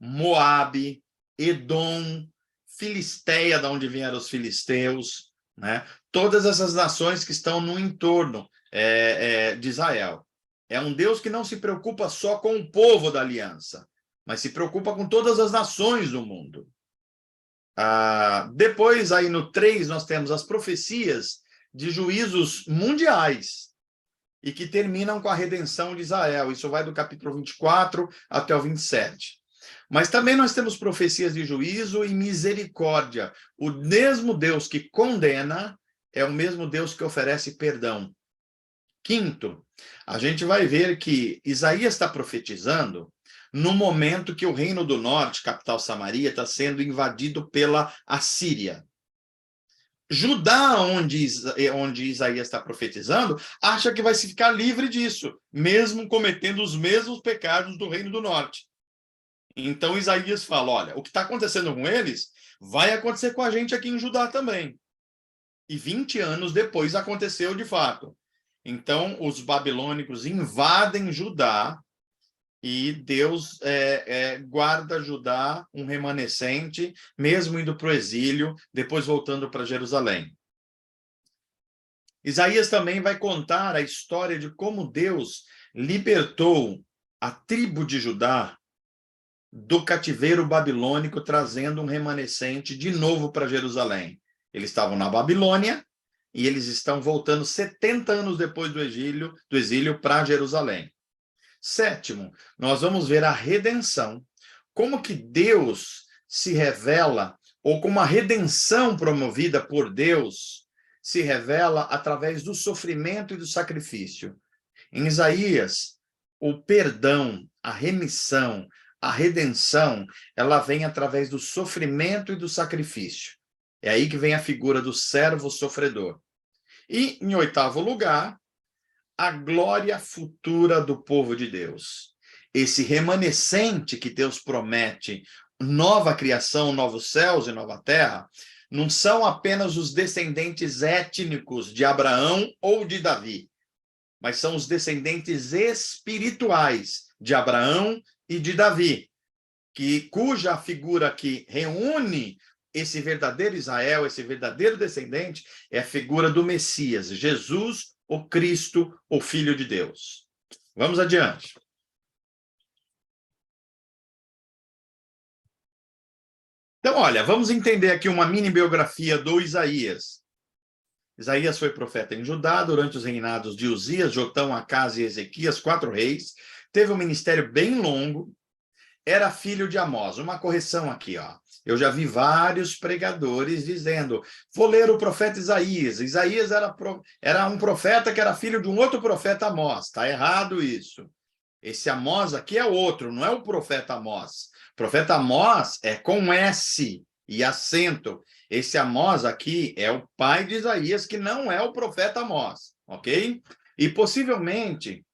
Moabe, Edom, Filisteia, de onde vieram os filisteus, né? Todas essas nações que estão no entorno de Israel. É um Deus que não se preocupa só com o povo da aliança, mas se preocupa com todas as nações do mundo. Depois, aí no 3, nós temos as profecias de juízos mundiais e que terminam com a redenção de Israel. Isso vai do capítulo 24 até o 27. Mas também nós temos profecias de juízo e misericórdia. O mesmo Deus que condena é o mesmo Deus que oferece perdão. Quinto, a gente vai ver que Isaías está profetizando no momento que o Reino do Norte, capital Samaria, está sendo invadido pela Assíria. Judá, onde Isaías está profetizando, acha que vai se ficar livre disso, mesmo cometendo os mesmos pecados do Reino do Norte. Então Isaías fala, olha, o que está acontecendo com eles vai acontecer com a gente aqui em Judá também. E 20 anos depois aconteceu de fato. Então os babilônicos invadem Judá e Deus guarda Judá, um remanescente, mesmo indo para o exílio, depois voltando para Jerusalém. Isaías também vai contar a história de como Deus libertou a tribo de Judá do cativeiro babilônico, trazendo um remanescente de novo para Jerusalém. Eles estavam na Babilônia e eles estão voltando 70 anos depois do exílio para Jerusalém. Sétimo, nós vamos ver a redenção, como que Deus se revela, ou como a redenção promovida por Deus se revela através do sofrimento e do sacrifício. Em Isaías, o perdão, a remissão, a redenção, ela vem através do sofrimento e do sacrifício. É aí que vem a figura do servo sofredor. E, em oitavo lugar, a glória futura do povo de Deus. Esse remanescente que Deus promete, nova criação, novos céus e nova terra, não são apenas os descendentes étnicos de Abraão ou de Davi, mas são os descendentes espirituais de Abraão e de Davi, cuja figura que reúne esse verdadeiro Israel, esse verdadeiro descendente, é a figura do Messias, Jesus, o Cristo, o Filho de Deus. Vamos adiante. Então, olha, vamos entender aqui uma mini biografia do Isaías. Isaías foi profeta em Judá durante os reinados de Uzias, Jotão, Acás e Ezequias, 4 reis. Teve um ministério bem longo. Era filho de Amós. Uma correção aqui, ó. Eu já vi vários pregadores dizendo, vou ler o profeta Isaías. Isaías era um profeta que era filho de um outro profeta Amós. Está errado isso. Esse Amós aqui é outro, não é o profeta Amós. O profeta Amós é com S e acento. Esse Amós aqui é o pai de Isaías, que não é o profeta Amós, ok? E possivelmente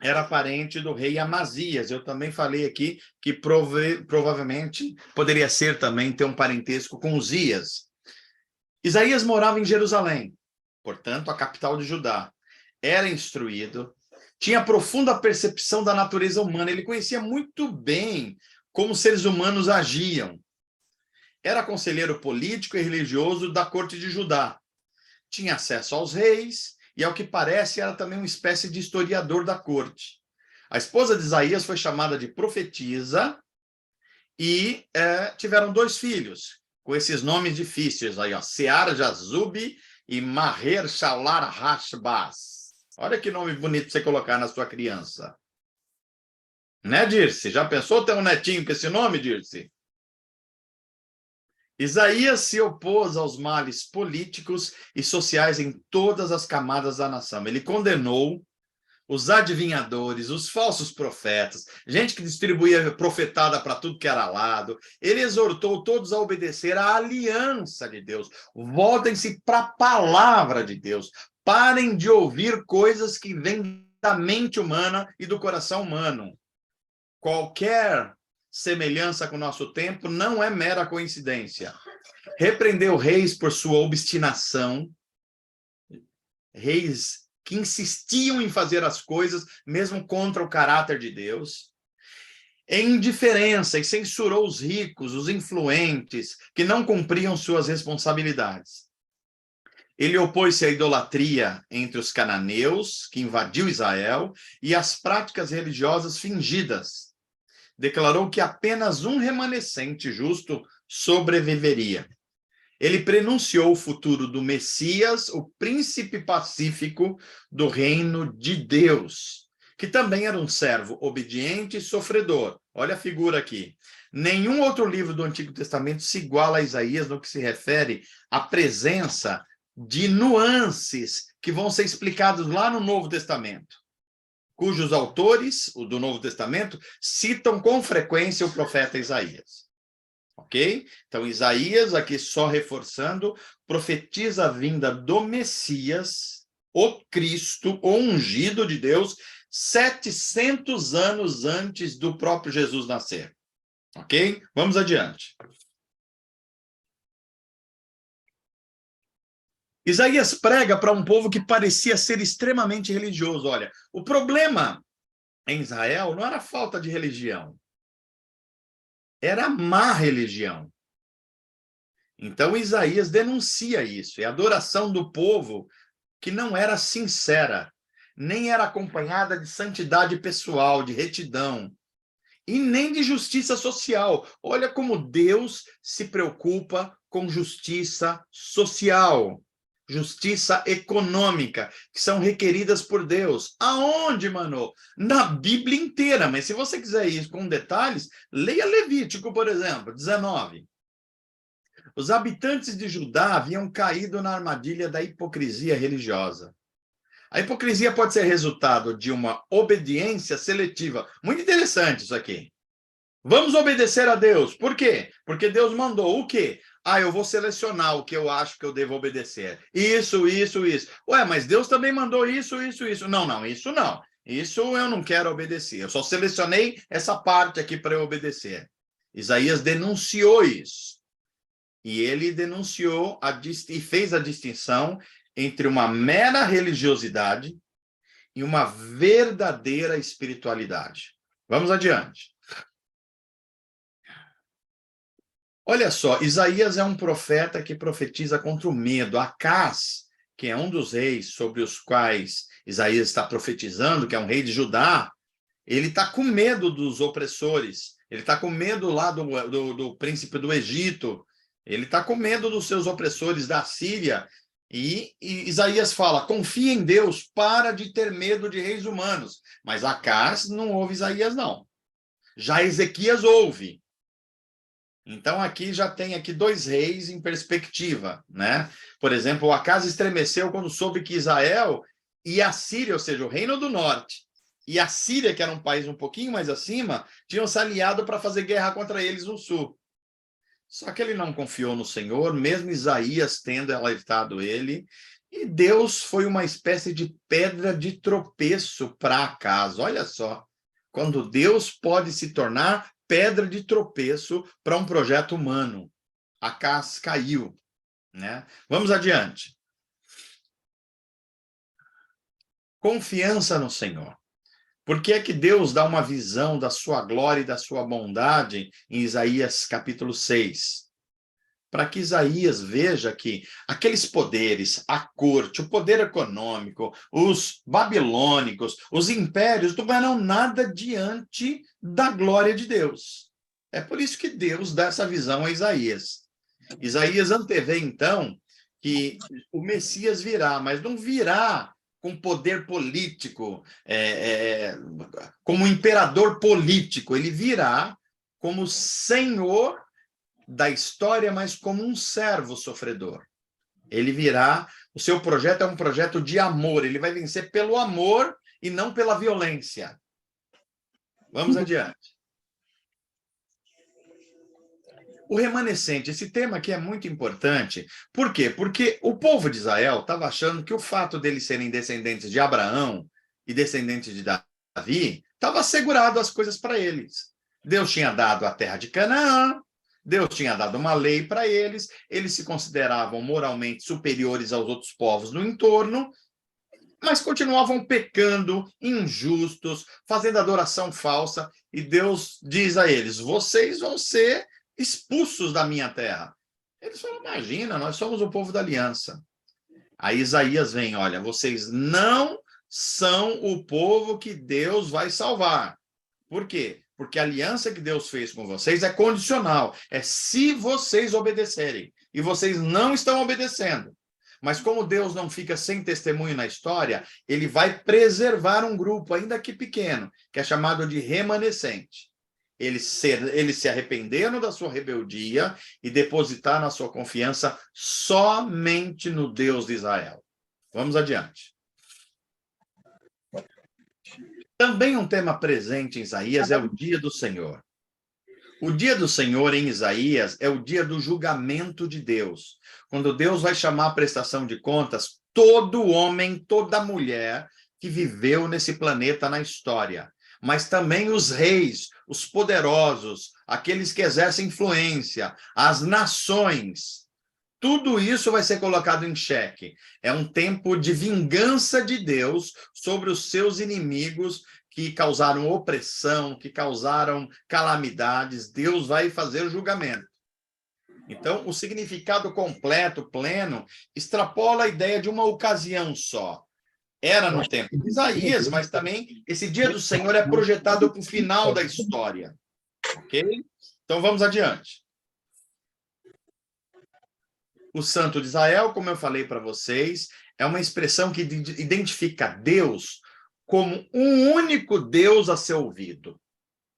era parente do rei Amazias. Eu também falei aqui que provavelmente poderia ser também ter um parentesco com Uzias. Isaías morava em Jerusalém, portanto, a capital de Judá. Era instruído, tinha profunda percepção da natureza humana, ele conhecia muito bem como os seres humanos agiam. Era conselheiro político e religioso da corte de Judá. Tinha acesso aos reis e, ao que parece, era também uma espécie de historiador da corte. A esposa de Isaías foi chamada de profetisa e tiveram 2 filhos, com esses nomes difíceis aí, ó, Sear-Jazub e Maher-Shalar-Hashbaz. Olha que nome bonito para você colocar na sua criança. Né, Dirce? Já pensou ter um netinho com esse nome, Dirce? Isaías se opôs aos males políticos e sociais em todas as camadas da nação. Ele condenou os adivinhadores, os falsos profetas, gente que distribuía profetada para tudo que era lado. Ele exortou todos a obedecer à aliança de Deus. Voltem-se para a palavra de Deus. Parem de ouvir coisas que vêm da mente humana e do coração humano. Qualquer semelhança com o nosso tempo não é mera coincidência. Repreendeu reis por sua obstinação, reis que insistiam em fazer as coisas mesmo contra o caráter de Deus, em indiferença, e censurou os ricos, os influentes, que não cumpriam suas responsabilidades. Ele opôs-se à idolatria entre os cananeus, que invadiu Israel, e às práticas religiosas fingidas. Declarou que apenas um remanescente justo sobreviveria. Ele prenunciou o futuro do Messias, o príncipe pacífico do reino de Deus, que também era um servo obediente e sofredor. Olha a figura aqui. Nenhum outro livro do Antigo Testamento se iguala a Isaías no que se refere à presença de nuances que vão ser explicados lá no Novo Testamento, cujos autores, o do Novo Testamento, citam com frequência o profeta Isaías. Ok? Então, Isaías, aqui só reforçando, profetiza a vinda do Messias, o Cristo, o ungido de Deus, 700 anos antes do próprio Jesus nascer. Ok? Vamos adiante. Isaías prega para um povo que parecia ser extremamente religioso. Olha, o problema em Israel não era a falta de religião, era a má religião. Então, Isaías denuncia isso, e a adoração do povo que não era sincera, nem era acompanhada de santidade pessoal, de retidão, e nem de justiça social. Olha como Deus se preocupa com justiça social, justiça econômica, que são requeridas por Deus. Aonde, mano? Na Bíblia inteira. Mas se você quiser ir com detalhes, leia Levítico, por exemplo, 19. Os habitantes de Judá haviam caído na armadilha da hipocrisia religiosa. A hipocrisia pode ser resultado de uma obediência seletiva. Muito interessante isso aqui. Vamos obedecer a Deus. Por quê? Porque Deus mandou o quê? Eu vou selecionar o que eu acho que eu devo obedecer. Isso, isso, isso. Ué, mas Deus também mandou isso, isso, isso. Não, não, isso não. Isso eu não quero obedecer. Eu só selecionei essa parte aqui para eu obedecer. Isaías denunciou isso. E ele denunciou e fez a distinção entre uma mera religiosidade e uma verdadeira espiritualidade. Vamos adiante. Olha só, Isaías é um profeta que profetiza contra o medo. Acás, que é um dos reis sobre os quais Isaías está profetizando, que é um rei de Judá, ele está com medo dos opressores, ele está com medo lá do príncipe do Egito, ele está com medo dos seus opressores da Síria, e Isaías fala, confia em Deus, para de ter medo de reis humanos. Mas Acás não ouve Isaías, não. Já Ezequias ouve. Então, aqui já tem aqui dois reis em perspectiva, né? Por exemplo, o Acás estremeceu quando soube que Israel e a Síria, ou seja, o Reino do Norte, e a Síria, que era um país um pouquinho mais acima, tinham se aliado para fazer guerra contra eles no sul. Só que ele não confiou no Senhor, mesmo Isaías tendo alertado ele, e Deus foi uma espécie de pedra de tropeço para Acás. Olha só, quando Deus pode se tornar pedra de tropeço para um projeto humano. Acás caiu, né? Vamos adiante. Confiança no Senhor. Por que é que Deus dá uma visão da sua glória e da sua bondade em Isaías capítulo 6? Para que Isaías veja que aqueles poderes, a corte, o poder econômico, os babilônicos, os impérios, não eram nada diante da glória de Deus. É por isso que Deus dá essa visão a Isaías. Isaías antevê, então, que o Messias virá, mas não virá com poder político, como imperador político, ele virá como Senhor da história, mas como um servo sofredor. Ele virá, o seu projeto é um projeto de amor, ele vai vencer pelo amor e não pela violência. Vamos adiante. O remanescente, esse tema aqui é muito importante. Por quê? Porque o povo de Israel estava achando que o fato deles serem descendentes de Abraão e descendentes de Davi estava assegurado as coisas para eles. Deus tinha dado a terra de Canaã, Deus tinha dado uma lei para eles, eles se consideravam moralmente superiores aos outros povos no entorno, mas continuavam pecando, injustos, fazendo adoração falsa, e Deus diz a eles, vocês vão ser expulsos da minha terra. Eles falam, imagina, nós somos o povo da aliança. Aí Isaías vem, olha, vocês não são o povo que Deus vai salvar. Por quê? Porque a aliança que Deus fez com vocês é condicional, é se vocês obedecerem, e vocês não estão obedecendo. Mas como Deus não fica sem testemunho na história, ele vai preservar um grupo, ainda que pequeno, que é chamado de remanescente. Eles se arrependeram da sua rebeldia e depositaram a sua confiança somente no Deus de Israel. Vamos adiante. Também um tema presente em Isaías é o dia do Senhor. O dia do Senhor em Isaías é o dia do julgamento de Deus, quando Deus vai chamar a prestação de contas todo homem, toda mulher que viveu nesse planeta na história, mas também os reis, os poderosos, aqueles que exercem influência, as nações. Tudo isso vai ser colocado em xeque. É um tempo de vingança de Deus sobre os seus inimigos que causaram opressão, que causaram calamidades. Deus vai fazer o julgamento. Então, o significado completo, pleno, extrapola a ideia de uma ocasião só. Era no tempo de Isaías, mas também esse dia do Senhor é projetado para o final da história. Ok? Então, vamos adiante. O Santo de Israel, como eu falei para vocês, é uma expressão que identifica Deus como um único Deus a ser ouvido.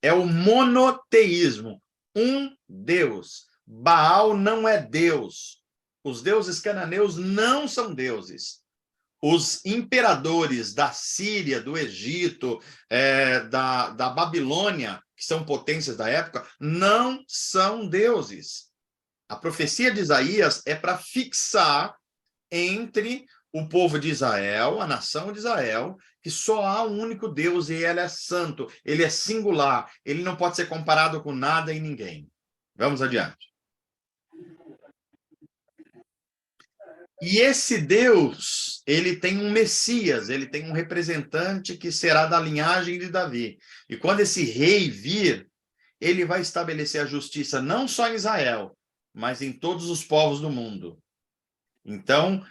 É o monoteísmo, um Deus. Baal não é Deus. Os deuses cananeus não são deuses. Os imperadores da Síria, do Egito, da Babilônia, que são potências da época, não são deuses. A profecia de Isaías é para fixar entre o povo de Israel, a nação de Israel, que só há um único Deus e ele é santo, ele é singular, ele não pode ser comparado com nada e ninguém. Vamos adiante. E esse Deus, ele tem um Messias, ele tem um representante que será da linhagem de Davi. E quando esse rei vir, ele vai estabelecer a justiça não só em Israel, mas em todos os povos do mundo. Então,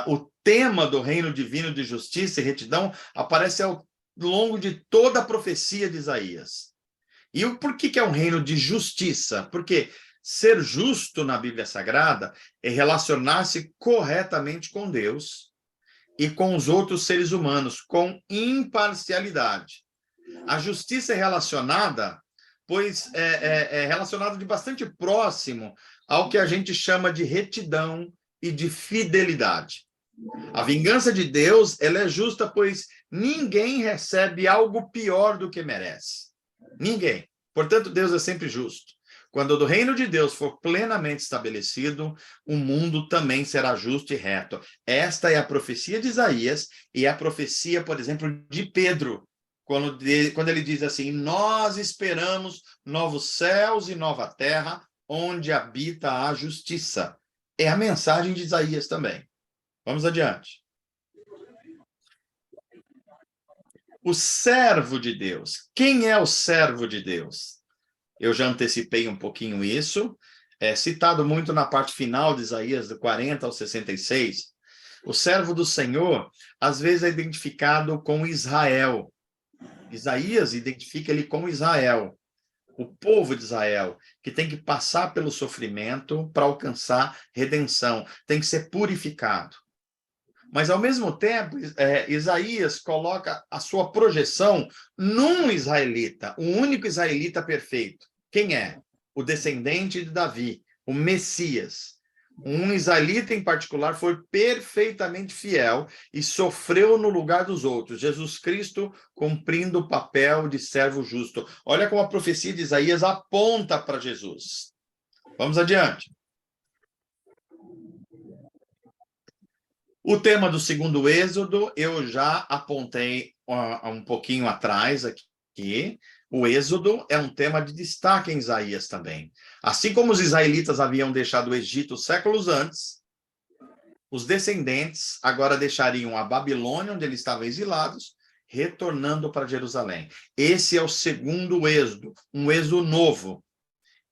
o tema do reino divino de justiça e retidão aparece ao longo de toda a profecia de Isaías. E por que é um reino de justiça? Porque ser justo na Bíblia Sagrada é relacionar-se corretamente com Deus e com os outros seres humanos, com imparcialidade. A justiça é relacionada, pois é relacionada de bastante próximo ao que a gente chama de retidão e de fidelidade. A vingança de Deus, ela é justa, pois ninguém recebe algo pior do que merece. Ninguém. Portanto, Deus é sempre justo. Quando o reino de Deus for plenamente estabelecido, o mundo também será justo e reto. Esta é a profecia de Isaías e a profecia, por exemplo, de Pedro, quando ele diz assim: nós esperamos novos céus e nova terra, onde habita a justiça. É a mensagem de Isaías também. Vamos adiante. O servo de Deus. Quem é o servo de Deus? Eu já antecipei um pouquinho isso. É citado muito na parte final de Isaías, do 40 ao 66. O servo do Senhor, às vezes, é identificado com Israel. Isaías identifica ele com Israel, o povo de Israel, que tem que passar pelo sofrimento para alcançar redenção, tem que ser purificado. Mas, ao mesmo tempo, Isaías coloca a sua projeção num israelita, o único israelita perfeito. Quem é? O descendente de Davi, o Messias. Um israelita em particular foi perfeitamente fiel e sofreu no lugar dos outros. Jesus Cristo cumprindo o papel de servo justo. Olha como a profecia de Isaías aponta para Jesus. Vamos adiante. O tema do segundo Êxodo, eu já apontei um pouquinho atrás aqui. O Êxodo é um tema de destaque em Isaías também. Assim como os israelitas haviam deixado o Egito séculos antes, os descendentes agora deixariam a Babilônia, onde eles estavam exilados, retornando para Jerusalém. Esse é o segundo Êxodo, um Êxodo novo.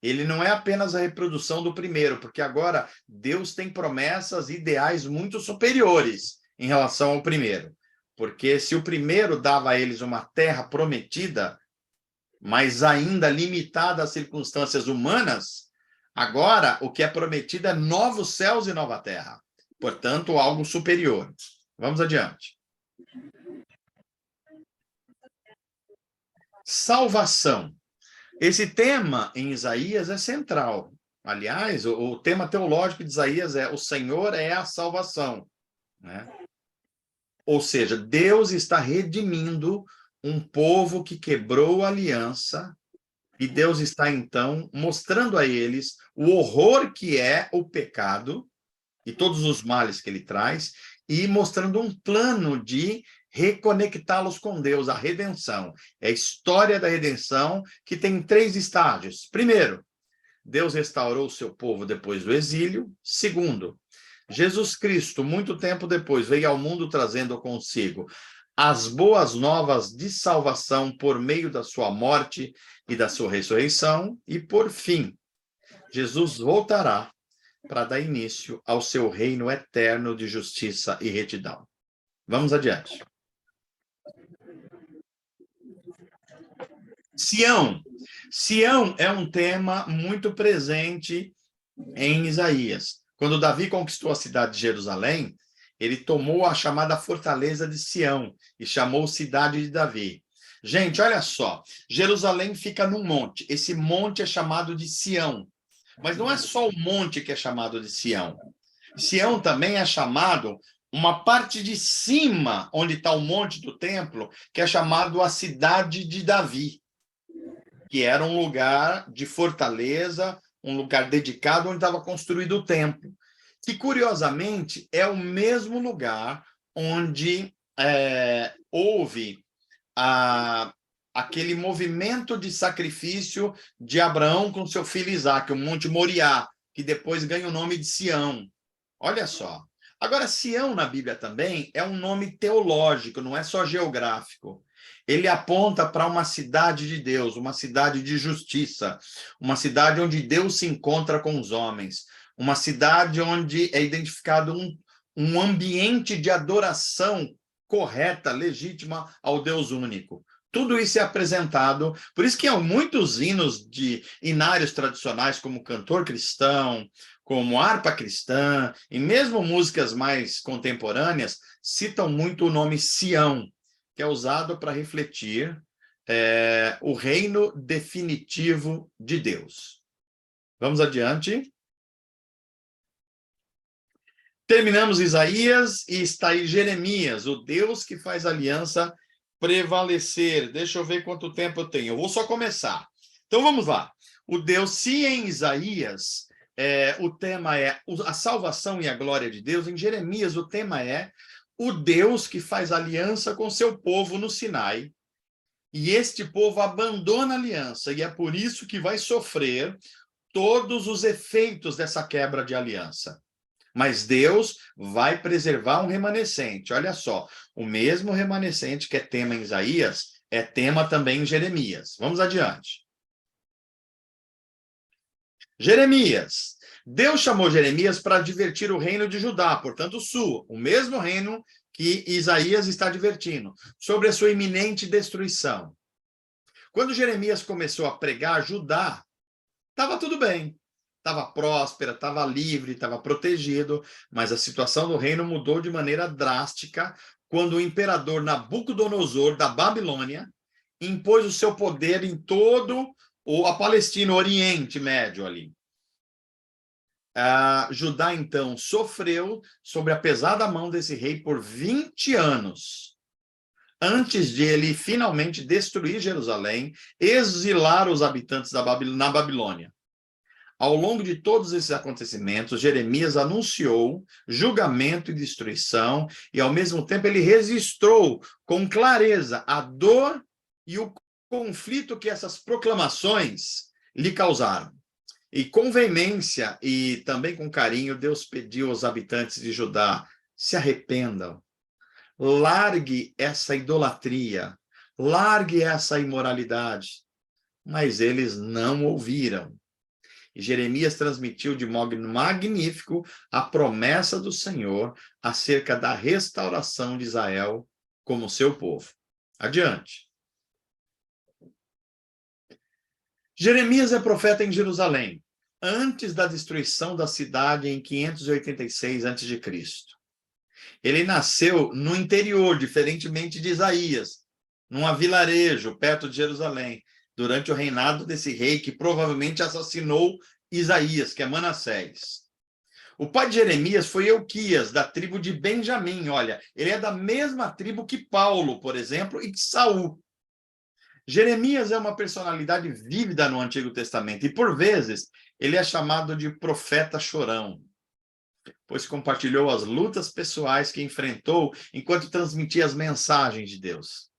Ele não é apenas a reprodução do primeiro, porque agora Deus tem promessas ideais muito superiores em relação ao primeiro. Porque se o primeiro dava a eles uma terra prometida, mas ainda limitada às circunstâncias humanas, agora o que é prometido é novos céus e nova terra. Portanto, algo superior. Vamos adiante. Salvação. Esse tema em Isaías é central. Aliás, o tema teológico de Isaías é: o Senhor é a salvação, né? Ou seja, Deus está redimindo um povo que quebrou a aliança e Deus está, então, mostrando a eles o horror que é o pecado e todos os males que ele traz e mostrando um plano de reconectá-los com Deus, a redenção. É a história da redenção que tem 3 estágios. Primeiro, Deus restaurou o seu povo depois do exílio. Segundo, Jesus Cristo, muito tempo depois, veio ao mundo trazendo consigo as boas novas de salvação por meio da sua morte e da sua ressurreição. E, por fim, Jesus voltará para dar início ao seu reino eterno de justiça e retidão. Vamos adiante. Sião. Sião é um tema muito presente em Isaías. Quando Davi conquistou a cidade de Jerusalém, ele tomou a chamada fortaleza de Sião e chamou cidade de Davi. Gente, olha só, Jerusalém fica num monte. Esse monte é chamado de Sião. Mas não é só o monte que é chamado de Sião. Sião também é chamado uma parte de cima, onde está o monte do templo, que é chamado a cidade de Davi, que era um lugar de fortaleza, um lugar dedicado onde estava construído o templo, que, curiosamente, é o mesmo lugar onde houve aquele movimento de sacrifício de Abraão com seu filho Isaque, o Monte Moriá, que depois ganha o nome de Sião. Olha só. Agora, Sião na Bíblia também é um nome teológico, não é só geográfico. Ele aponta para uma cidade de Deus, uma cidade de justiça, uma cidade onde Deus se encontra com os homens, uma cidade onde é identificado um ambiente de adoração correta, legítima ao Deus único. Tudo isso é apresentado, por isso que há muitos hinos de inários tradicionais, como cantor cristão, como harpa cristã, e mesmo músicas mais contemporâneas, citam muito o nome Sião, que é usado para refletir o reino definitivo de Deus. Vamos adiante. Terminamos Isaías e está aí Jeremias, o Deus que faz aliança prevalecer. Deixa eu ver quanto tempo eu tenho. Eu vou só começar. Então vamos lá. O Deus, se em Isaías o tema é a salvação e a glória de Deus, em Jeremias o tema é o Deus que faz aliança com seu povo no Sinai. E este povo abandona a aliança, e é por isso que vai sofrer todos os efeitos dessa quebra de aliança. Mas Deus vai preservar um remanescente. Olha só, o mesmo remanescente que é tema em Isaías, é tema também em Jeremias. Vamos adiante. Jeremias. Deus chamou Jeremias para advertir o reino de Judá, portanto, o sul, o mesmo reino que Isaías está advertindo, sobre a sua iminente destruição. Quando Jeremias começou a pregar, Judá estava tudo bem. Estava próspera, estava livre, estava protegido, mas a situação do reino mudou de maneira drástica quando o imperador Nabucodonosor, da Babilônia, impôs o seu poder em todo a Palestina, o Oriente Médio ali. Judá, então, sofreu sobre a pesada mão desse rei por 20 anos, antes de ele finalmente destruir Jerusalém, exilar os habitantes na Babilônia. Ao longo de todos esses acontecimentos, Jeremias anunciou julgamento e destruição, e ao mesmo tempo ele registrou com clareza a dor e o conflito que essas proclamações lhe causaram. E com veemência e também com carinho, Deus pediu aos habitantes de Judá: se arrependam, largue essa idolatria, largue essa imoralidade. Mas eles não ouviram. E Jeremias transmitiu de modo magnífico a promessa do Senhor acerca da restauração de Israel como seu povo. Adiante. Jeremias é profeta em Jerusalém, antes da destruição da cidade em 586 a.C. Ele nasceu no interior, diferentemente de Isaías, num vilarejo perto de Jerusalém, durante o reinado desse rei que provavelmente assassinou Isaías, que é Manassés. O pai de Jeremias foi Euquias, da tribo de Benjamim. Olha, ele é da mesma tribo que Paulo, por exemplo, e que Saul. Jeremias é uma personalidade vívida no Antigo Testamento e, por vezes, ele é chamado de profeta chorão, pois compartilhou as lutas pessoais que enfrentou enquanto transmitia as mensagens de Deus.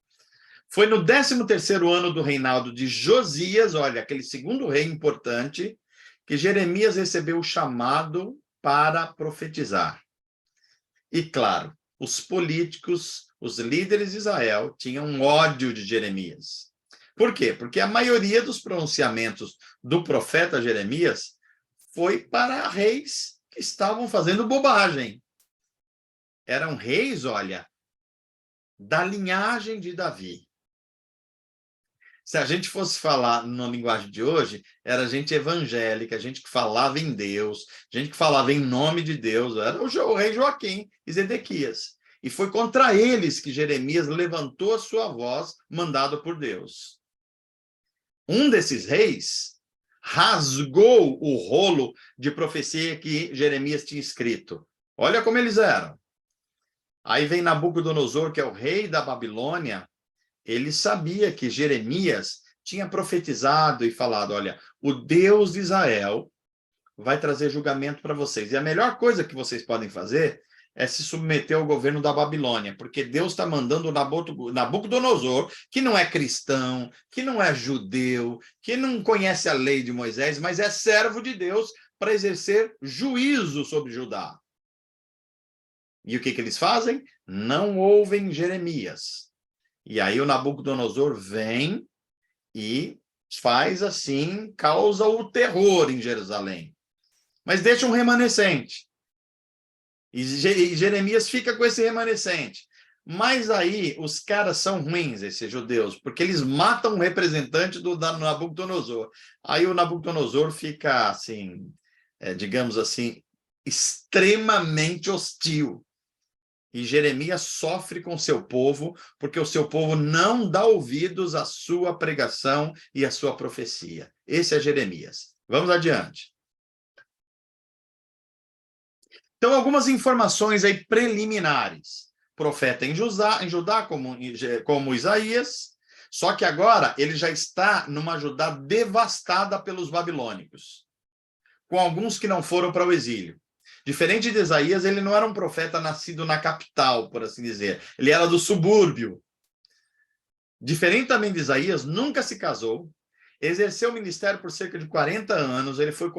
Foi no 13º ano do reinado de Josias, olha, aquele segundo rei importante, que Jeremias recebeu o chamado para profetizar. E, claro, os políticos, os líderes de Israel, tinham ódio de Jeremias. Por quê? Porque a maioria dos pronunciamentos do profeta Jeremias foi para reis que estavam fazendo bobagem. Eram reis, olha, da linhagem de Davi. Se a gente fosse falar na linguagem de hoje, era gente evangélica, gente que falava em Deus, gente que falava em nome de Deus. Era o rei Joaquim e Zedequias. E foi contra eles que Jeremias levantou a sua voz, mandado por Deus. Um desses reis rasgou o rolo de profecia que Jeremias tinha escrito. Olha como eles eram. Aí vem Nabucodonosor, que é o rei da Babilônia. Ele sabia que Jeremias tinha profetizado e falado, olha, o Deus de Israel vai trazer julgamento para vocês. E a melhor coisa que vocês podem fazer é se submeter ao governo da Babilônia, porque Deus está mandando o Nabucodonosor, que não é cristão, que não é judeu, que não conhece a lei de Moisés, mas é servo de Deus para exercer juízo sobre Judá. E o que eles fazem? Não ouvem Jeremias. E aí o Nabucodonosor vem e faz assim, causa o terror em Jerusalém. Mas deixa um remanescente. E Jeremias fica com esse remanescente. Mas aí os caras são ruins, esses judeus, porque eles matam um representante do Nabucodonosor. Aí o Nabucodonosor fica assim, digamos assim, extremamente hostil. E Jeremias sofre com seu povo, porque o seu povo não dá ouvidos à sua pregação e à sua profecia. Esse é Jeremias. Vamos adiante. Então, algumas informações aí preliminares. Profeta em Judá como Isaías, só que agora ele já está numa Judá devastada pelos babilônicos, com alguns que não foram para o exílio. Diferente de Isaías, ele não era um profeta nascido na capital, por assim dizer. Ele era do subúrbio. Diferente também de Isaías, nunca se casou, exerceu o ministério por cerca de 40 anos, ele foi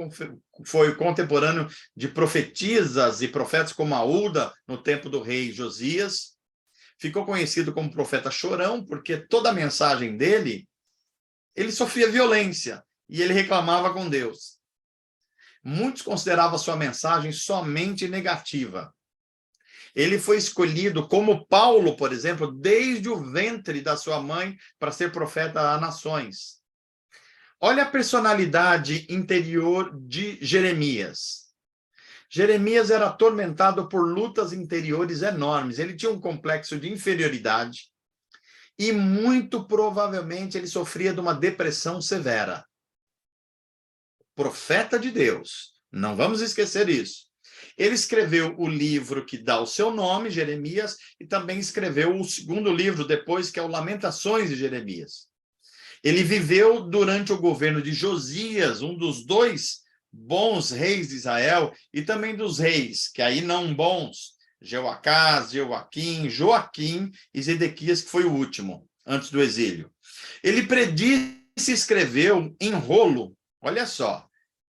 contemporâneo de profetisas e profetas como Aúda, no tempo do rei Josias. Ficou conhecido como profeta chorão, porque toda a mensagem dele, ele sofria violência e ele reclamava com Deus. Muitos consideravam sua mensagem somente negativa. Ele foi escolhido, como Paulo, por exemplo, desde o ventre da sua mãe para ser profeta a nações. Olha a personalidade interior de Jeremias. Jeremias era atormentado por lutas interiores enormes. Ele tinha um complexo de inferioridade e, muito provavelmente, ele sofria de uma depressão severa. Profeta de Deus, não vamos esquecer isso. Ele escreveu o livro que dá o seu nome, Jeremias, e também escreveu o segundo livro depois, que é o Lamentações de Jeremias. Ele viveu durante o governo de Josias, um dos dois bons reis de Israel, e também dos reis, que aí não bons, Jeoacás, Joaquim e Zedequias, que foi o último, antes do exílio. Ele predisse e escreveu em rolo, olha só,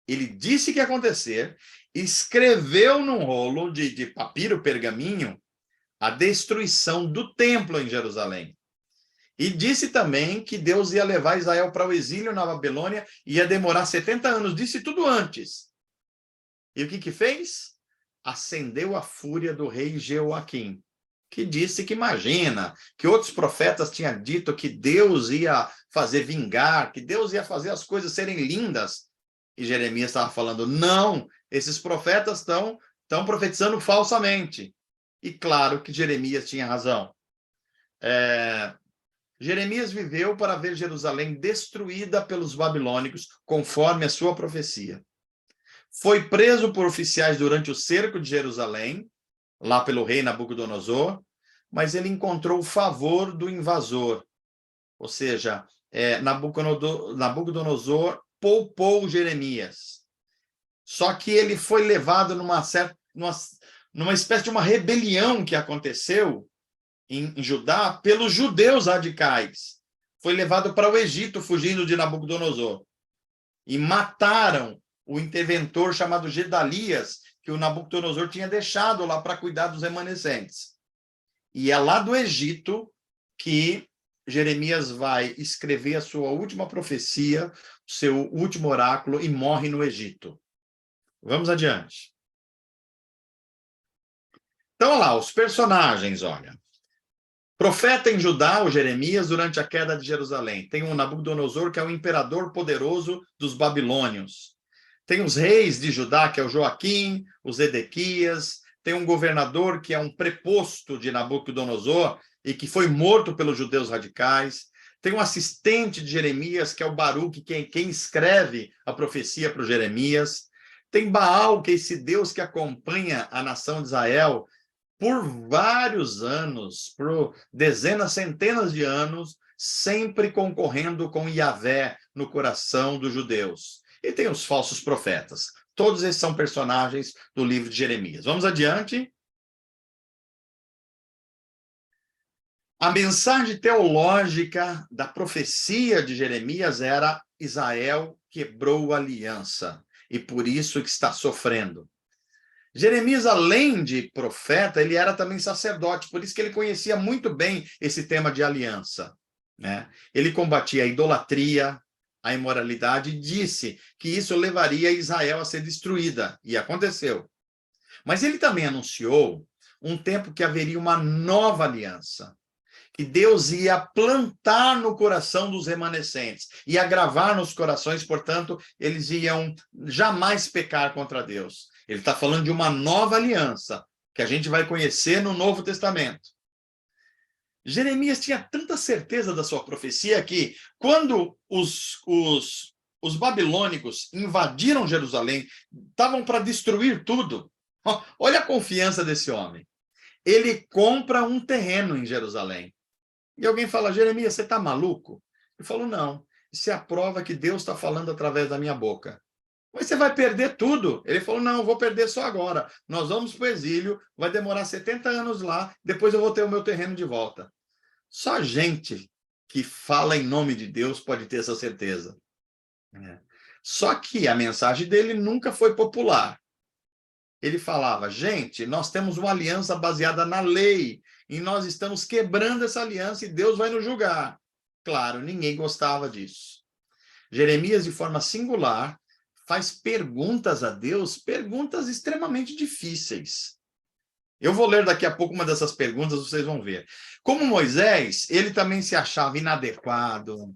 ele disse que ia acontecer, escreveu num rolo de papiro, pergaminho, a destruição do templo em Jerusalém. E disse também que Deus ia levar Israel para o exílio na Babilônia e ia demorar 70 anos. Disse tudo antes. E o que fez? Acendeu a fúria do rei Jeoaquim, que disse que imagina, que outros profetas tinham dito que Deus ia fazer vingar, que Deus ia fazer as coisas serem lindas. E Jeremias estava falando, não, esses profetas estão profetizando falsamente. E claro que Jeremias tinha razão. Jeremias viveu para ver Jerusalém destruída pelos babilônicos, conforme a sua profecia. Foi preso por oficiais durante o cerco de Jerusalém, lá pelo rei Nabucodonosor, mas ele encontrou o favor do invasor. Ou seja, Nabucodonosor poupou Jeremias. Só que ele foi levado numa espécie de uma rebelião que aconteceu em Judá pelos judeus radicais. Foi levado para o Egito, fugindo de Nabucodonosor. E mataram o interventor chamado Gedalias, que o Nabucodonosor tinha deixado lá para cuidar dos remanescentes. E é lá do Egito que Jeremias vai escrever a sua última profecia, seu último oráculo, e morre no Egito. Vamos adiante. Então, olha lá, os personagens, olha. Profeta em Judá, o Jeremias, durante a queda de Jerusalém. Tem o Nabucodonosor, que é o imperador poderoso dos babilônios. Tem os reis de Judá, que é o Joaquim, os Edequias. Tem um governador, que é um preposto de Nabucodonosor e que foi morto pelos judeus radicais. Tem um assistente de Jeremias, que é o Baruque, quem escreve a profecia para o Jeremias. Tem Baal, que é esse Deus que acompanha a nação de Israel por vários anos, por dezenas, centenas de anos, sempre concorrendo com Yahvé no coração dos judeus. E tem os falsos profetas. Todos esses são personagens do livro de Jeremias. Vamos adiante. A mensagem teológica da profecia de Jeremias era: Israel quebrou a aliança e por isso que está sofrendo. Jeremias, além de profeta, ele era também sacerdote, por isso que ele conhecia muito bem esse tema de aliança, né? Ele combatia a idolatria, a imoralidade, e disse que isso levaria Israel a ser destruída, e aconteceu. Mas ele também anunciou um tempo que haveria uma nova aliança, que Deus ia plantar no coração dos remanescentes, ia gravar nos corações, portanto, eles iam jamais pecar contra Deus. Ele está falando de uma nova aliança, que a gente vai conhecer no Novo Testamento. Jeremias tinha tanta certeza da sua profecia que, quando os babilônicos invadiram Jerusalém, estavam para destruir tudo. Olha a confiança desse homem. Ele compra um terreno em Jerusalém. E alguém fala: Jeremias, você está maluco? Ele falou: não, isso é a prova que Deus está falando através da minha boca. Mas você vai perder tudo. Ele falou: não, vou perder só agora. Nós vamos para o exílio, vai demorar 70 anos lá, depois eu vou ter o meu terreno de volta. Só gente que fala em nome de Deus pode ter essa certeza. Só que a mensagem dele nunca foi popular. Ele falava: gente, nós temos uma aliança baseada na lei, e nós estamos quebrando essa aliança e Deus vai nos julgar. Claro, ninguém gostava disso. Jeremias, de forma singular, faz perguntas a Deus, perguntas extremamente difíceis. Eu vou ler daqui a pouco uma dessas perguntas, vocês vão ver. Como Moisés, ele também se achava inadequado,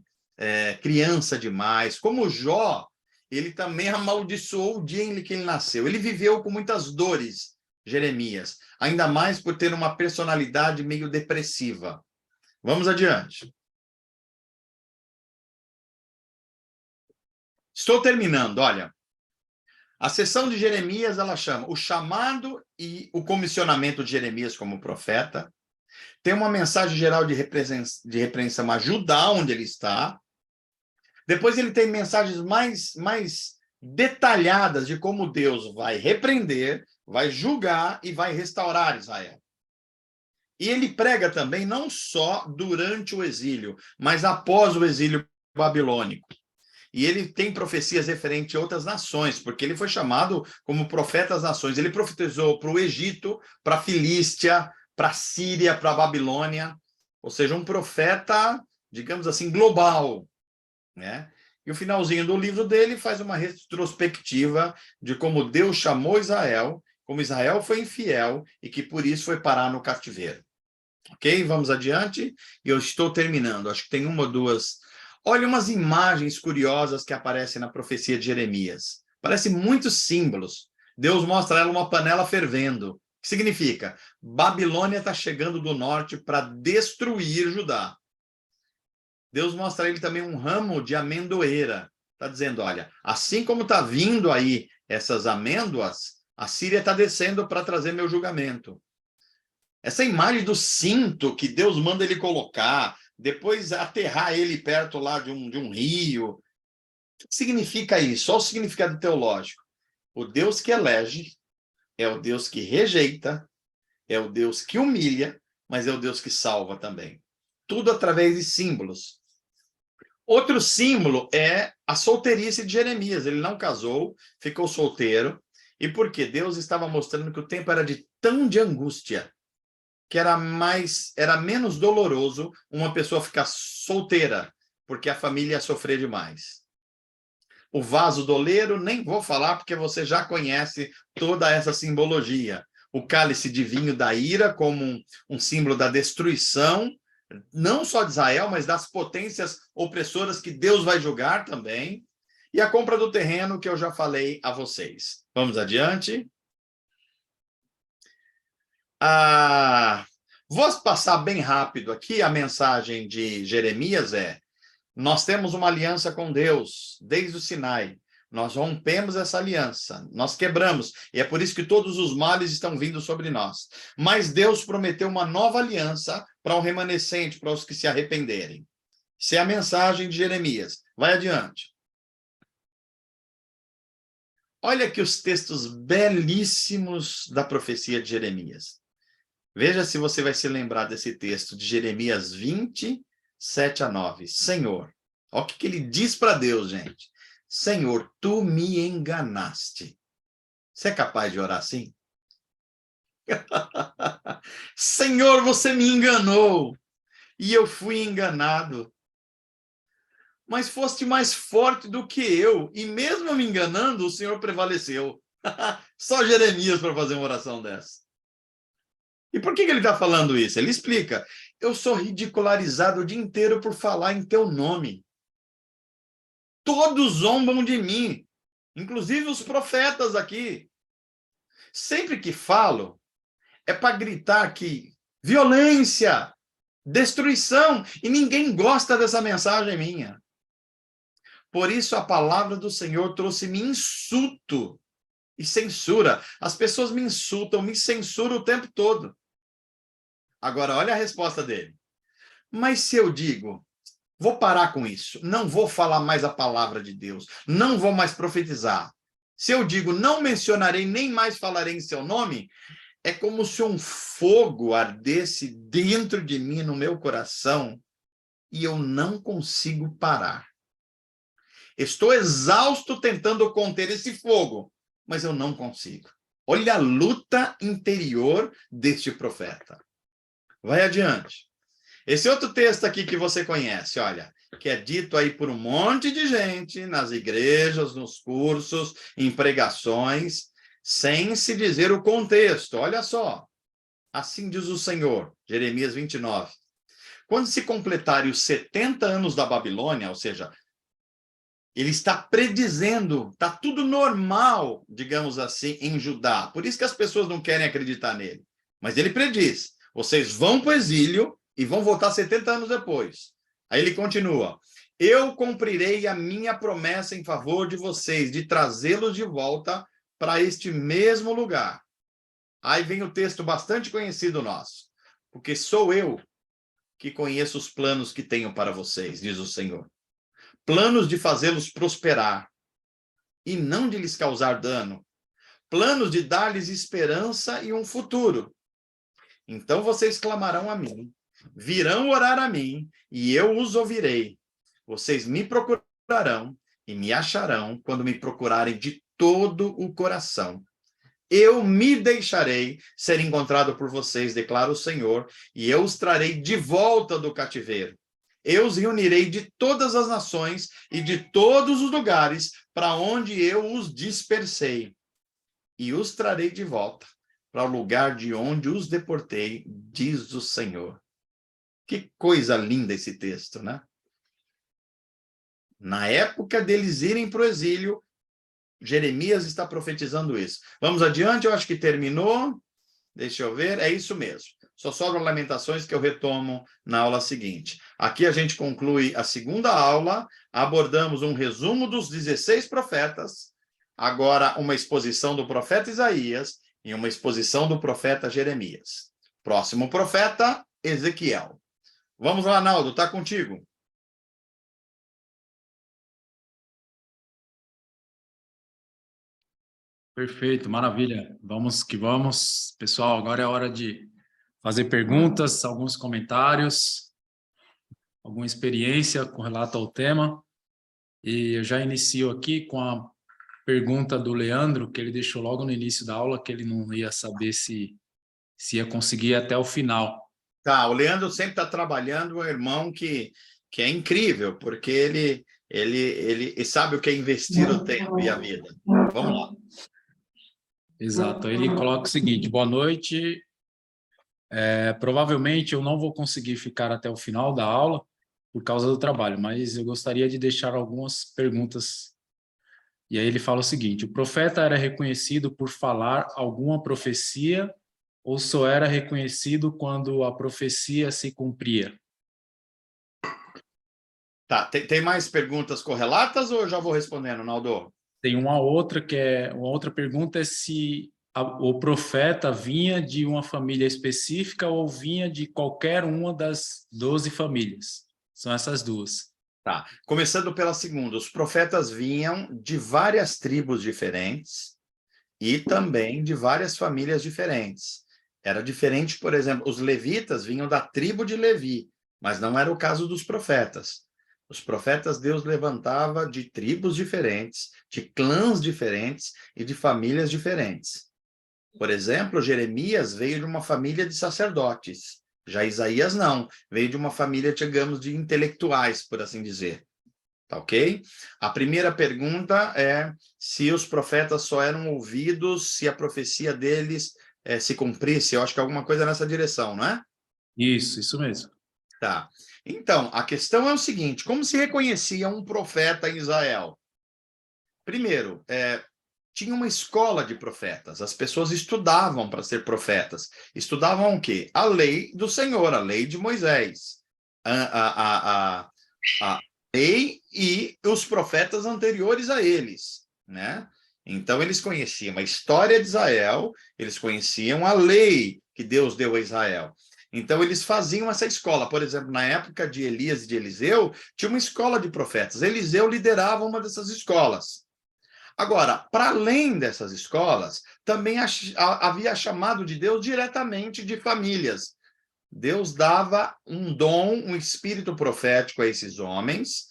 criança demais. Como Jó, ele também amaldiçoou o dia em que ele nasceu. Ele viveu com muitas dores, Jeremias, ainda mais por ter uma personalidade meio depressiva. Vamos adiante. Estou terminando, olha. A sessão de Jeremias, ela chama o chamado e o comissionamento de Jeremias como profeta. Tem uma mensagem geral de repreensão a Judá, onde ele está. Depois ele tem mensagens mais detalhadas de como Deus vai repreender, vai julgar e vai restaurar Israel. E ele prega também não só durante o exílio, mas após o exílio babilônico. E ele tem profecias referentes a outras nações, porque ele foi chamado como profeta das nações. Ele profetizou para o Egito, para a Filístia, para a Síria, para a Babilônia. Ou seja, um profeta, digamos assim, global, né? E o finalzinho do livro dele faz uma retrospectiva de como Deus chamou Israel, como Israel foi infiel e que por isso foi parar no cativeiro. Ok? Vamos adiante. E eu estou terminando. Acho que tem uma ou duas. Olha umas imagens curiosas que aparecem na profecia de Jeremias. Parecem muitos símbolos. Deus mostra ela uma panela fervendo. O que significa? Babilônia está chegando do norte para destruir Judá. Deus mostra a ele também um ramo de amendoeira. Está dizendo: olha, assim como está vindo aí essas amêndoas, a Síria está descendo para trazer meu julgamento. Essa imagem do cinto que Deus manda ele colocar, depois aterrar ele perto lá de um rio. O que significa isso? Olha o significado teológico. O Deus que elege é o Deus que rejeita, é o Deus que humilha, mas é o Deus que salva também. Tudo através de símbolos. Outro símbolo é a solteirice de Jeremias. Ele não casou, ficou solteiro. E por quê? Deus estava mostrando que o tempo era de angústia, que era menos doloroso uma pessoa ficar solteira, porque a família ia sofrer demais. O vaso do oleiro, nem vou falar, porque você já conhece toda essa simbologia. O cálice de vinho da ira, como um símbolo da destruição, não só de Israel, mas das potências opressoras que Deus vai julgar também. E a compra do terreno, que eu já falei a vocês. Vamos adiante. Vou passar bem rápido aqui. A mensagem de Jeremias é: nós temos uma aliança com Deus desde o Sinai. Nós rompemos essa aliança, nós quebramos, e é por isso que todos os males estão vindo sobre nós. Mas Deus prometeu uma nova aliança para o remanescente, para os que se arrependerem. Essa é a mensagem de Jeremias. Vai adiante. Olha aqui os textos belíssimos da profecia de Jeremias. Veja se você vai se lembrar desse texto de Jeremias 20, 7-9. Senhor, olha o que ele diz para Deus, gente. Senhor, tu me enganaste. Você é capaz de orar assim? Senhor, você me enganou e eu fui enganado. Mas foste mais forte do que eu, e mesmo me enganando, o Senhor prevaleceu. Só Jeremias para fazer uma oração dessa. E por que ele está falando isso? Ele explica: eu sou ridicularizado o dia inteiro por falar em teu nome. Todos zombam de mim, inclusive os profetas aqui. Sempre que falo, é para gritar que violência, destruição, e ninguém gosta dessa mensagem minha. Por isso a palavra do Senhor trouxe-me insulto e censura. As pessoas me insultam, me censuram o tempo todo. Agora, olha a resposta dele. Mas se eu digo: vou parar com isso, não vou falar mais a palavra de Deus, não vou mais profetizar. Se eu digo: não mencionarei, nem mais falarei em seu nome, é como se um fogo ardesse dentro de mim, no meu coração, e eu não consigo parar. Estou exausto tentando conter esse fogo, mas eu não consigo. Olha a luta interior deste profeta. Vai adiante. Esse outro texto aqui que você conhece, olha, que é dito aí por um monte de gente nas igrejas, nos cursos, em pregações, sem se dizer o contexto. Olha só. Assim diz o Senhor, Jeremias 29. Quando se completarem os 70 anos da Babilônia, ou seja, ele está predizendo, está tudo normal, digamos assim, em Judá. Por isso que as pessoas não querem acreditar nele. Mas ele prediz: vocês vão para o exílio e vão voltar 70 anos depois. Aí ele continua: eu cumprirei a minha promessa em favor de vocês, de trazê-los de volta para este mesmo lugar. Aí vem o texto bastante conhecido nosso. Porque sou eu que conheço os planos que tenho para vocês, diz o Senhor. Planos de fazê-los prosperar e não de lhes causar dano. Planos de dar-lhes esperança e um futuro. Então vocês clamarão a mim, virão orar a mim, e eu os ouvirei. Vocês me procurarão e me acharão quando me procurarem de todo o coração. Eu me deixarei ser encontrado por vocês, declara o Senhor, e eu os trarei de volta do cativeiro. Eu os reunirei de todas as nações e de todos os lugares para onde eu os dispersei, e os trarei de volta para o lugar de onde os deportei, diz o Senhor. Que coisa linda esse texto, né? Na época deles irem para o exílio, Jeremias está profetizando isso. Vamos adiante, eu acho que terminou. Deixa eu ver, é isso mesmo. Só sobram Lamentações que eu retomo na aula seguinte. Aqui a gente conclui a segunda aula, abordamos um resumo dos 16 profetas, agora uma exposição do profeta Isaías e uma exposição do profeta Jeremias. Próximo profeta, Ezequiel. Vamos lá, Naldo, está contigo. Perfeito, maravilha. Vamos que vamos. Pessoal, agora é hora de fazer perguntas, alguns comentários, alguma experiência com relato ao tema. E eu já inicio aqui com a pergunta do Leandro, que ele deixou logo no início da aula, que ele não ia saber se ia conseguir ir até o final. Tá, o Leandro sempre está trabalhando, um irmão que é incrível, porque ele sabe o que é investir o tempo e a vida. Vamos lá. Exato. Aí ele coloca o seguinte: boa noite. Provavelmente eu não vou conseguir ficar até o final da aula por causa do trabalho, mas eu gostaria de deixar algumas perguntas. E aí ele fala o seguinte: o profeta era reconhecido por falar alguma profecia ou só era reconhecido quando a profecia se cumpria? Tá, tem mais perguntas correlatas ou eu já vou respondendo, Naldo? Tem uma outra pergunta é se o profeta vinha de uma família específica ou vinha de qualquer uma das 12 famílias. São essas duas. Tá, começando pela segunda, os profetas vinham de várias tribos diferentes e também de várias famílias diferentes. Era diferente, por exemplo, os levitas vinham da tribo de Levi, mas não era o caso dos profetas. Os profetas Deus levantava de tribos diferentes, de clãs diferentes e de famílias diferentes. Por exemplo, Jeremias veio de uma família de sacerdotes. Já Isaías não, veio de uma família, digamos, de intelectuais, por assim dizer. Tá ok? A primeira pergunta é se os profetas só eram ouvidos se a profecia deles se cumprisse. Eu acho que é alguma coisa nessa direção, não é? Isso mesmo. Tá. Então, a questão é o seguinte: como se reconhecia um profeta em Israel? Primeiro, tinha uma escola de profetas. As pessoas estudavam para ser profetas. Estudavam o quê? A lei do Senhor, a lei de Moisés. A lei e os profetas anteriores a eles, né? Então, eles conheciam a história de Israel, eles conheciam a lei que Deus deu a Israel. Então, eles faziam essa escola. Por exemplo, na época de Elias e de Eliseu, tinha uma escola de profetas. Eliseu liderava uma dessas escolas. Agora, para além dessas escolas, também havia chamado de Deus diretamente de famílias. Deus dava um dom, um espírito profético a esses homens.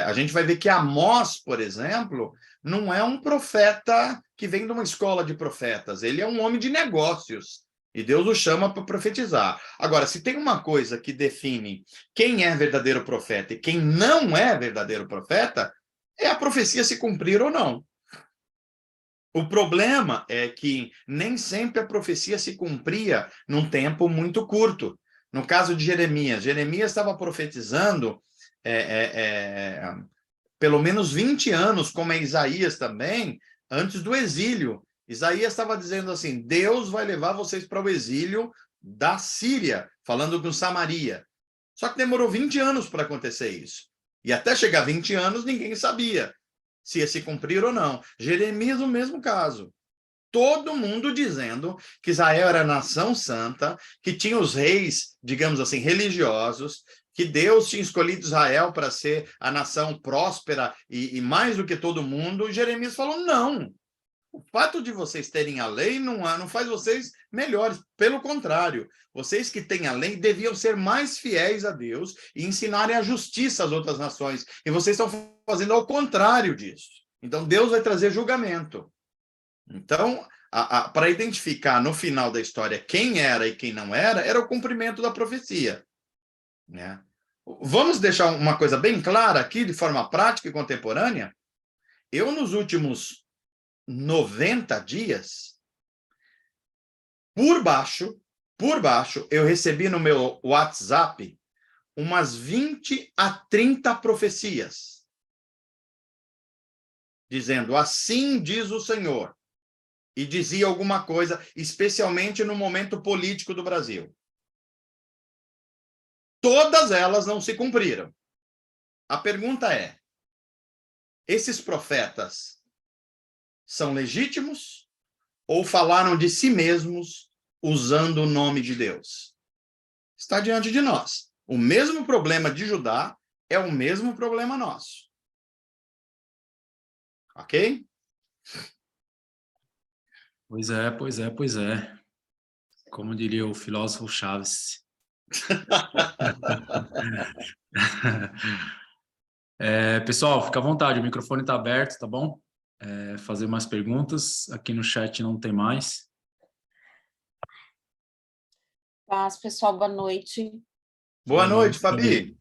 A gente vai ver que Amós, por exemplo, não é um profeta que vem de uma escola de profetas, ele é um homem de negócios. E Deus o chama para profetizar. Agora, se tem uma coisa que define quem é verdadeiro profeta e quem não é verdadeiro profeta, é a profecia se cumprir ou não. O problema é que nem sempre a profecia se cumpria num tempo muito curto. No caso de Jeremias, Jeremias estava profetizando pelo menos 20 anos, como é Isaías também, antes do exílio. Isaías estava dizendo assim: Deus vai levar vocês para o exílio da Síria, falando com Samaria. Só que demorou 20 anos para acontecer isso. E até chegar 20 anos, ninguém sabia se ia se cumprir ou não. Jeremias, o mesmo caso. Todo mundo dizendo que Israel era a nação santa, que tinha os reis, digamos assim, religiosos, que Deus tinha escolhido Israel para ser a nação próspera e mais do que todo mundo. E Jeremias falou: não, o fato de vocês terem a lei não faz vocês melhores. Pelo contrário, vocês que têm a lei deviam ser mais fiéis a Deus e ensinarem a justiça às outras nações. E vocês estão fazendo ao contrário disso. Então, Deus vai trazer julgamento. Então, para identificar no final da história quem era e quem não era o cumprimento da profecia, né? Vamos deixar uma coisa bem clara aqui, de forma prática e contemporânea. Eu, nos últimos 90 dias, por baixo, eu recebi no meu WhatsApp umas 20 a 30 profecias, dizendo: assim diz o Senhor. E dizia alguma coisa, especialmente no momento político do Brasil. Todas elas não se cumpriram. A pergunta é: esses profetas são legítimos ou falaram de si mesmos usando o nome de Deus? Está diante de nós. O mesmo problema de Judá é o mesmo problema nosso. Ok? Pois é. Como diria o filósofo Chaves. Pessoal, fica à vontade, o microfone está aberto, tá bom? Fazer mais perguntas. Aqui no chat não tem mais. Paz, pessoal, boa noite. Boa noite, Fabi.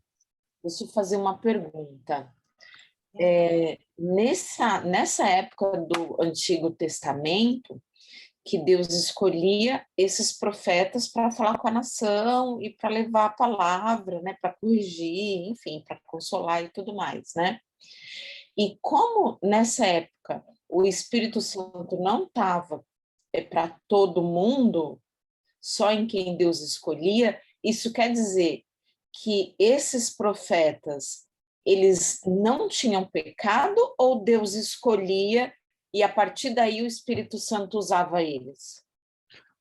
Deixa eu fazer uma pergunta. Nessa época do Antigo Testamento, que Deus escolhia esses profetas para falar com a nação e para levar a palavra, né, para corrigir, enfim, para consolar e tudo mais, né? E como nessa época o Espírito Santo não estava para todo mundo, só em quem Deus escolhia, isso quer dizer que esses profetas, eles não tinham pecado ou Deus escolhia e a partir daí o Espírito Santo usava eles?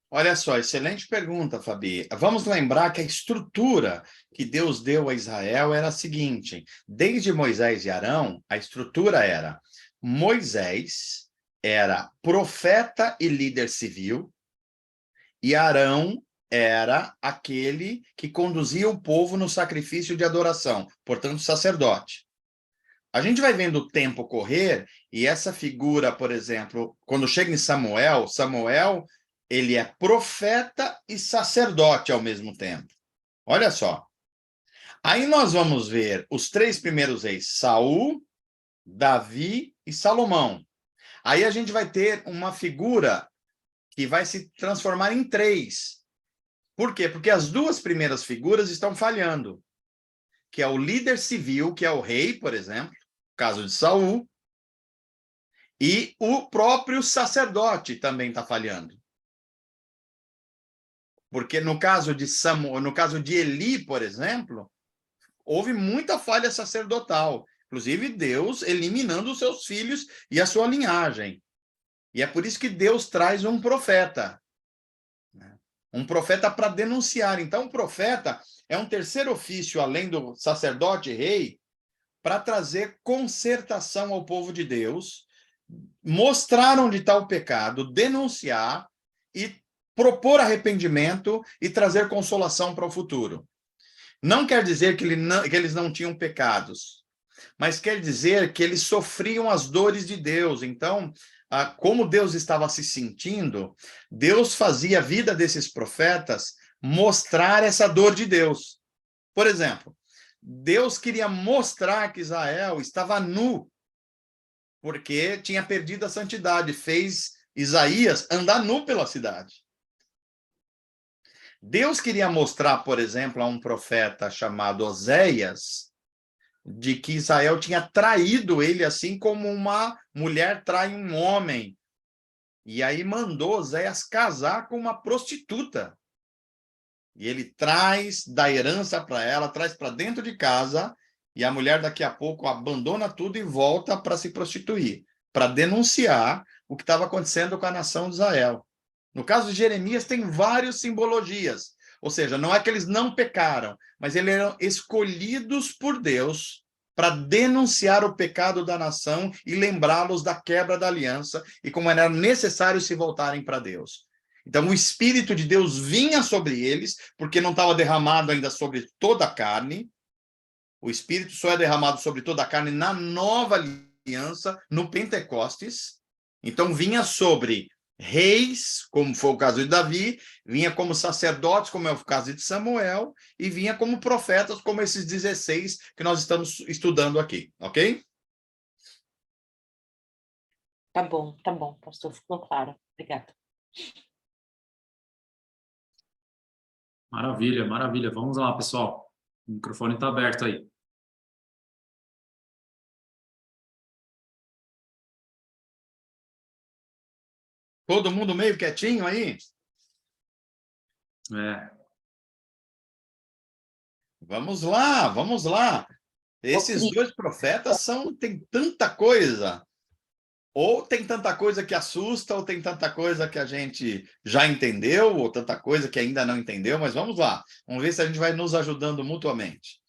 Olha só, excelente pergunta, Fabi. Vamos lembrar que a estrutura que Deus deu a Israel era a seguinte: desde Moisés e Arão, a estrutura era: Moisés era profeta e líder civil, e Arão era aquele que conduzia o povo no sacrifício de adoração, portanto, sacerdote. A gente vai vendo o tempo correr e essa figura, por exemplo, quando chega em Samuel, ele é profeta e sacerdote ao mesmo tempo. Olha só. Aí nós vamos ver os três primeiros reis, Saul, Davi e Salomão. Aí a gente vai ter uma figura que vai se transformar em três. Por quê? Porque as duas primeiras figuras estão falhando, que é o líder civil, que é o rei, por exemplo, no caso de Saul, e o próprio sacerdote também está falhando. Porque no caso de Eli, por exemplo, houve muita falha sacerdotal, inclusive Deus eliminando os seus filhos e a sua linhagem. E é por isso que Deus traz um profeta. Um profeta para denunciar. Então, o profeta é um terceiro ofício, além do sacerdote e rei, para trazer consertação ao povo de Deus, mostrar onde está o pecado, denunciar e propor arrependimento e trazer consolação para o futuro. Não quer dizer que eles não tinham pecados, mas quer dizer que eles sofriam as dores de Deus. Então, como Deus estava se sentindo, Deus fazia a vida desses profetas mostrar essa dor de Deus. Por exemplo, Deus queria mostrar que Israel estava nu, porque tinha perdido a santidade, fez Isaías andar nu pela cidade. Deus queria mostrar, por exemplo, a um profeta chamado Oséias, de que Israel tinha traído ele, assim como uma mulher trai um homem. E aí mandou Oséias casar com uma prostituta. E ele traz, dá herança para ela, traz para dentro de casa, e a mulher daqui a pouco abandona tudo e volta para se prostituir, para denunciar o que estava acontecendo com a nação de Israel. No caso de Jeremias, tem várias simbologias. Ou seja, não é que eles não pecaram, mas eles eram escolhidos por Deus para denunciar o pecado da nação e lembrá-los da quebra da aliança e como era necessário se voltarem para Deus. Então, o Espírito de Deus vinha sobre eles, porque não estava derramado ainda sobre toda a carne. O Espírito só é derramado sobre toda a carne na nova aliança, no Pentecostes. Então, vinha sobre reis, como foi o caso de Davi, vinha como sacerdotes, como é o caso de Samuel, e vinha como profetas, como esses 16 que nós estamos estudando aqui, ok? Tá bom, pastor, ficou claro. Obrigada. Maravilha, maravilha. Vamos lá, pessoal. O microfone está aberto aí. Todo mundo meio quietinho aí? Vamos lá, vamos lá. Esses dois profetas têm tanta coisa. Ou tem tanta coisa que assusta, ou tem tanta coisa que a gente já entendeu, ou tanta coisa que ainda não entendeu, mas vamos lá. Vamos ver se a gente vai nos ajudando mutuamente.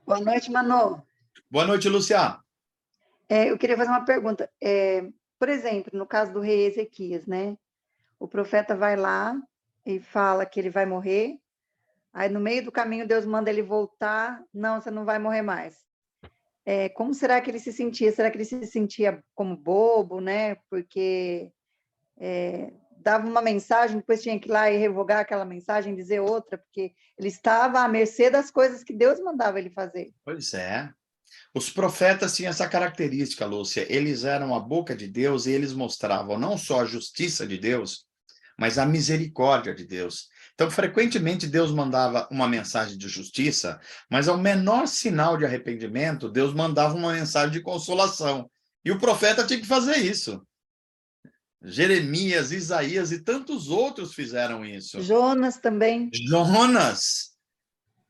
Boa noite, Manu. Boa noite, Luciano. Eu queria fazer uma pergunta. Por exemplo, no caso do rei Ezequias, né? O profeta vai lá e fala que ele vai morrer. Aí, no meio do caminho, Deus manda ele voltar. Não, você não vai morrer mais. Como será que ele se sentia? Será que ele se sentia como bobo, né? Porque dava uma mensagem, depois tinha que ir lá e revogar aquela mensagem, dizer outra, porque ele estava à mercê das coisas que Deus mandava ele fazer. Pois é. Os profetas tinham essa característica, Lúcia, eles eram a boca de Deus e eles mostravam não só a justiça de Deus, mas a misericórdia de Deus. Então, frequentemente, Deus mandava uma mensagem de justiça, mas ao menor sinal de arrependimento, Deus mandava uma mensagem de consolação. E o profeta tinha que fazer isso. Jeremias, Isaías e tantos outros fizeram isso. Jonas também. Jonas,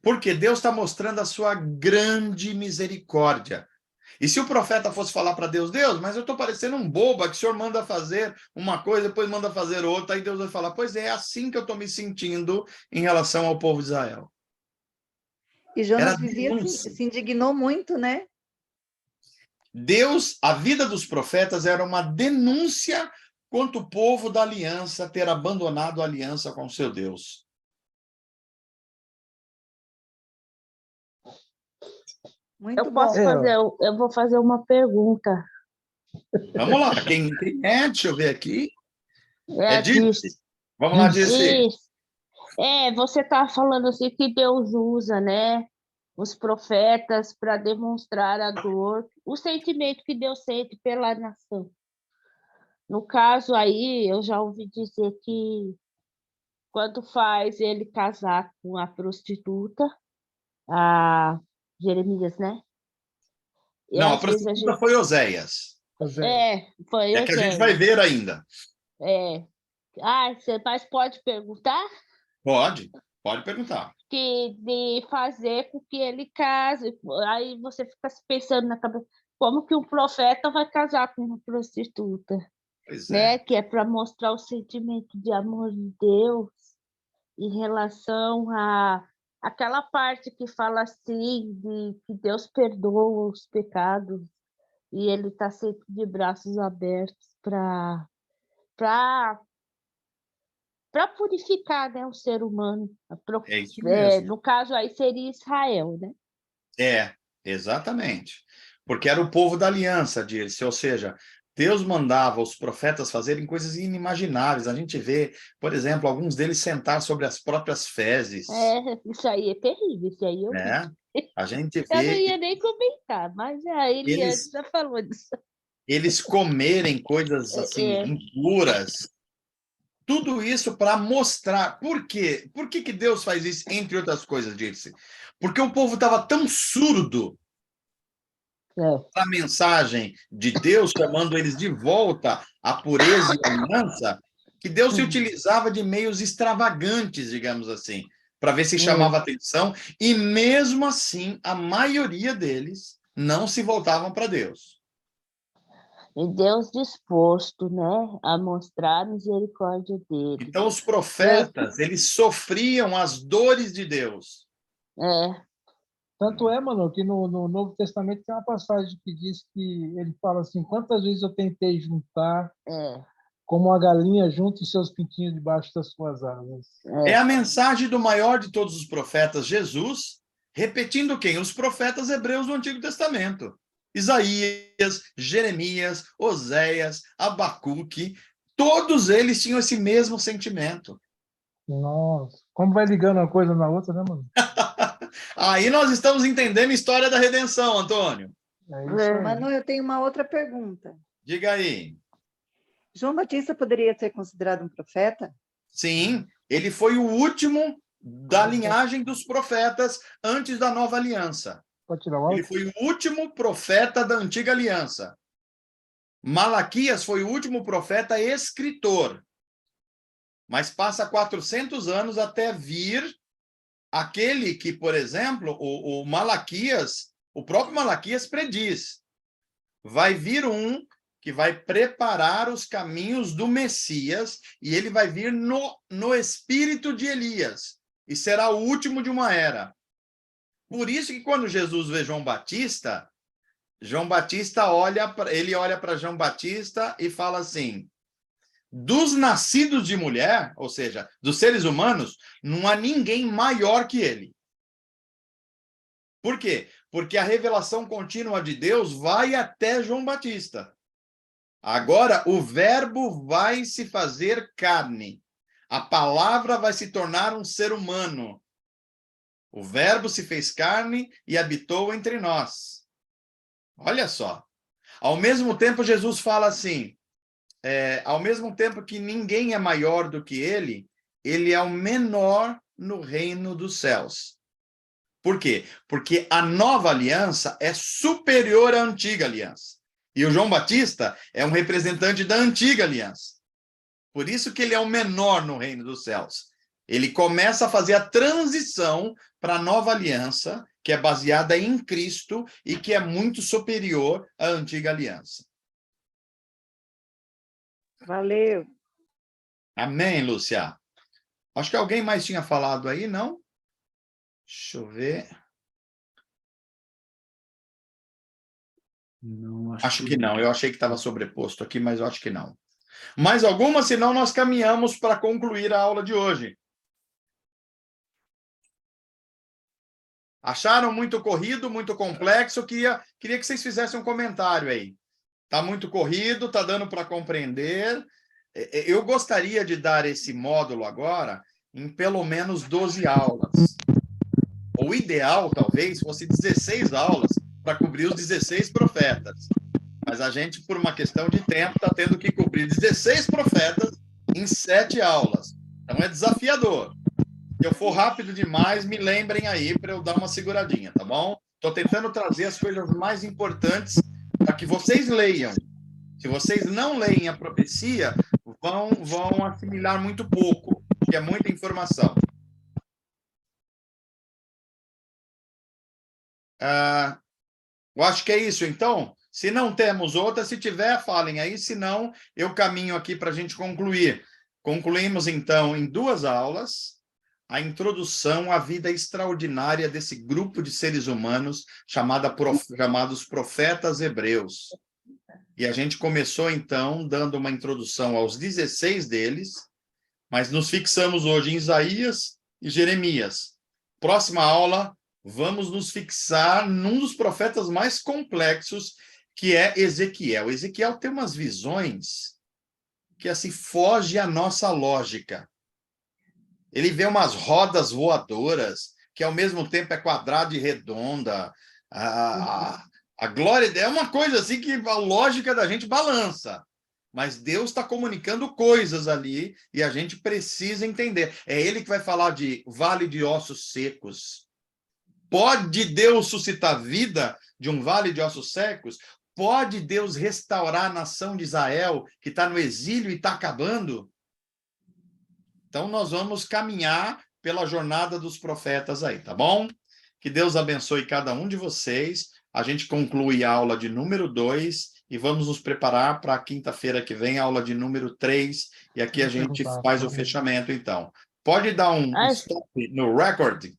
porque Deus está mostrando a sua grande misericórdia. E se o profeta fosse falar para Deus, Deus, mas eu estou parecendo um boba, que o senhor manda fazer uma coisa, depois manda fazer outra, aí Deus vai falar, pois é assim que eu estou me sentindo em relação ao povo de Israel. E Jonas Era vivia assim, denúncia. se indignou muito, né? Deus, a vida dos profetas era uma denúncia quanto o povo da aliança ter abandonado a aliança com seu Deus. Muito bom. Posso fazer, eu vou fazer uma pergunta. Vamos lá, quem é? Deixa eu ver aqui. É a Dirce. Vamos lá, Dirce. Isso. Você está falando assim que Deus usa, né, os profetas para demonstrar a dor, o sentimento que Deus sente pela nação. No caso aí, eu já ouvi dizer que quando faz ele casar com a prostituta, a Jeremias, né? E Não, a às vezes prostituta foi Oséias. foi É que a gente vai ver ainda. Mas pode perguntar? Pode perguntar. Que de fazer com que ele case. Aí você fica pensando na cabeça, como que um profeta vai casar com uma prostituta? Pois né? é. Que é para mostrar o sentimento de amor de Deus em relação a aquela parte que fala assim de que Deus perdoa os pecados e ele está sempre de braços abertos para purificar, né, o ser humano. É isso mesmo. No caso aí seria Israel, né? Exatamente. Porque era o povo da aliança, Dirce, ou seja, Deus mandava os profetas fazerem coisas inimagináveis. A gente vê, por exemplo, alguns deles sentar sobre as próprias fezes. Isso aí é terrível, isso aí Né? A gente eu não vê ia nem comentar, mas a Eliane já falou disso. eles comerem coisas assim impuras. Tudo isso para mostrar. Por quê? Por que Deus faz isso, entre outras coisas, Dirce? Porque o povo estava tão surdo a mensagem de Deus, chamando eles de volta à pureza e à aliança, que Deus se utilizava de meios extravagantes, digamos assim, para ver se chamava atenção, e mesmo assim, a maioria deles não se voltavam para Deus. E Deus disposto, né, a mostrar a misericórdia dele. Então, os profetas, eles sofriam as dores de Deus. Tanto é, mano, que no Novo Testamento tem uma passagem que diz que ele fala assim, quantas vezes eu tentei juntar como a galinha junta os seus pintinhos debaixo das suas asas. É a mensagem do maior de todos os profetas, Jesus, repetindo quem? Os profetas hebreus do Antigo Testamento. Isaías, Jeremias, Oséias, Abacuque, todos eles tinham esse mesmo sentimento. Nossa, como vai ligando uma coisa na outra, né, mano? Aí nós estamos entendendo a história da redenção, Antônio. É isso aí. Manu, eu tenho uma outra pergunta. Diga aí. João Batista poderia ser considerado um profeta? Sim, ele foi o último da linhagem dos profetas antes da nova aliança. Pode tirar o áudio? Ele foi o último profeta da antiga aliança. Malaquias foi o último profeta escritor. Mas passa 400 anos até vir aquele que, por exemplo, o Malaquias, o próprio Malaquias prediz. Vai vir um que vai preparar os caminhos do Messias e ele vai vir no espírito de Elias e será o último de uma era. Por isso que quando Jesus vê João Batista olha para João Batista e fala assim: dos nascidos de mulher, ou seja, dos seres humanos, não há ninguém maior que ele. Por quê? Porque a revelação contínua de Deus vai até João Batista. Agora, o verbo vai se fazer carne. A palavra vai se tornar um ser humano. O verbo se fez carne e habitou entre nós. Olha só. Ao mesmo tempo, Jesus fala assim, ao mesmo tempo que ninguém é maior do que ele é o menor no reino dos céus. Por quê? Porque a nova aliança é superior à antiga aliança. E o João Batista é um representante da antiga aliança. Por isso que ele é o menor no reino dos céus. Ele começa a fazer a transição para a nova aliança, que é baseada em Cristo e que é muito superior à antiga aliança. Valeu. Amém, Lúcia? Acho que alguém mais tinha falado aí, não? Deixa eu ver. Não, Acho que não. Eu achei que estava sobreposto aqui, mas eu acho que não. Mais alguma? Senão nós caminhamos para concluir a aula de hoje. Acharam muito corrido, muito complexo? Eu queria que vocês fizessem um comentário aí. Está muito corrido, está dando para compreender. Eu gostaria de dar esse módulo agora em pelo menos 12 aulas. O ideal, talvez, fosse 16 aulas para cobrir os 16 profetas. Mas a gente, por uma questão de tempo, está tendo que cobrir 16 profetas em 7 aulas. Então é desafiador. Se eu for rápido demais, me lembrem aí para eu dar uma seguradinha, tá bom? Estou tentando trazer as coisas mais importantes para que vocês leiam. Se vocês não leem a profecia, vão assimilar muito pouco, porque é muita informação. Eu acho que é isso, então. Se não temos outra, se tiver, falem aí. Se não, eu caminho aqui para a gente concluir. Concluímos, então, em 2 aulas, a introdução à vida extraordinária desse grupo de seres humanos chamados profetas hebreus. E a gente começou, então, dando uma introdução aos 16 deles, mas nos fixamos hoje em Isaías e Jeremias. Próxima aula, vamos nos fixar num dos profetas mais complexos, que é Ezequiel. Ezequiel tem umas visões que assim foge à nossa lógica. Ele vê umas rodas voadoras, que ao mesmo tempo é quadrada e redonda. A glória é uma coisa assim que a lógica da gente balança. Mas Deus está comunicando coisas ali e a gente precisa entender. É ele que vai falar de vale de ossos secos. Pode Deus suscitar vida de um vale de ossos secos? Pode Deus restaurar a nação de Israel, que está no exílio e está acabando? Então, nós vamos caminhar pela jornada dos profetas aí, tá bom? Que Deus abençoe cada um de vocês. A gente conclui a aula de número 2 e vamos nos preparar para a quinta-feira que vem, a aula de número 3. E aqui a gente faz o fechamento, então. Pode dar um stop no recording?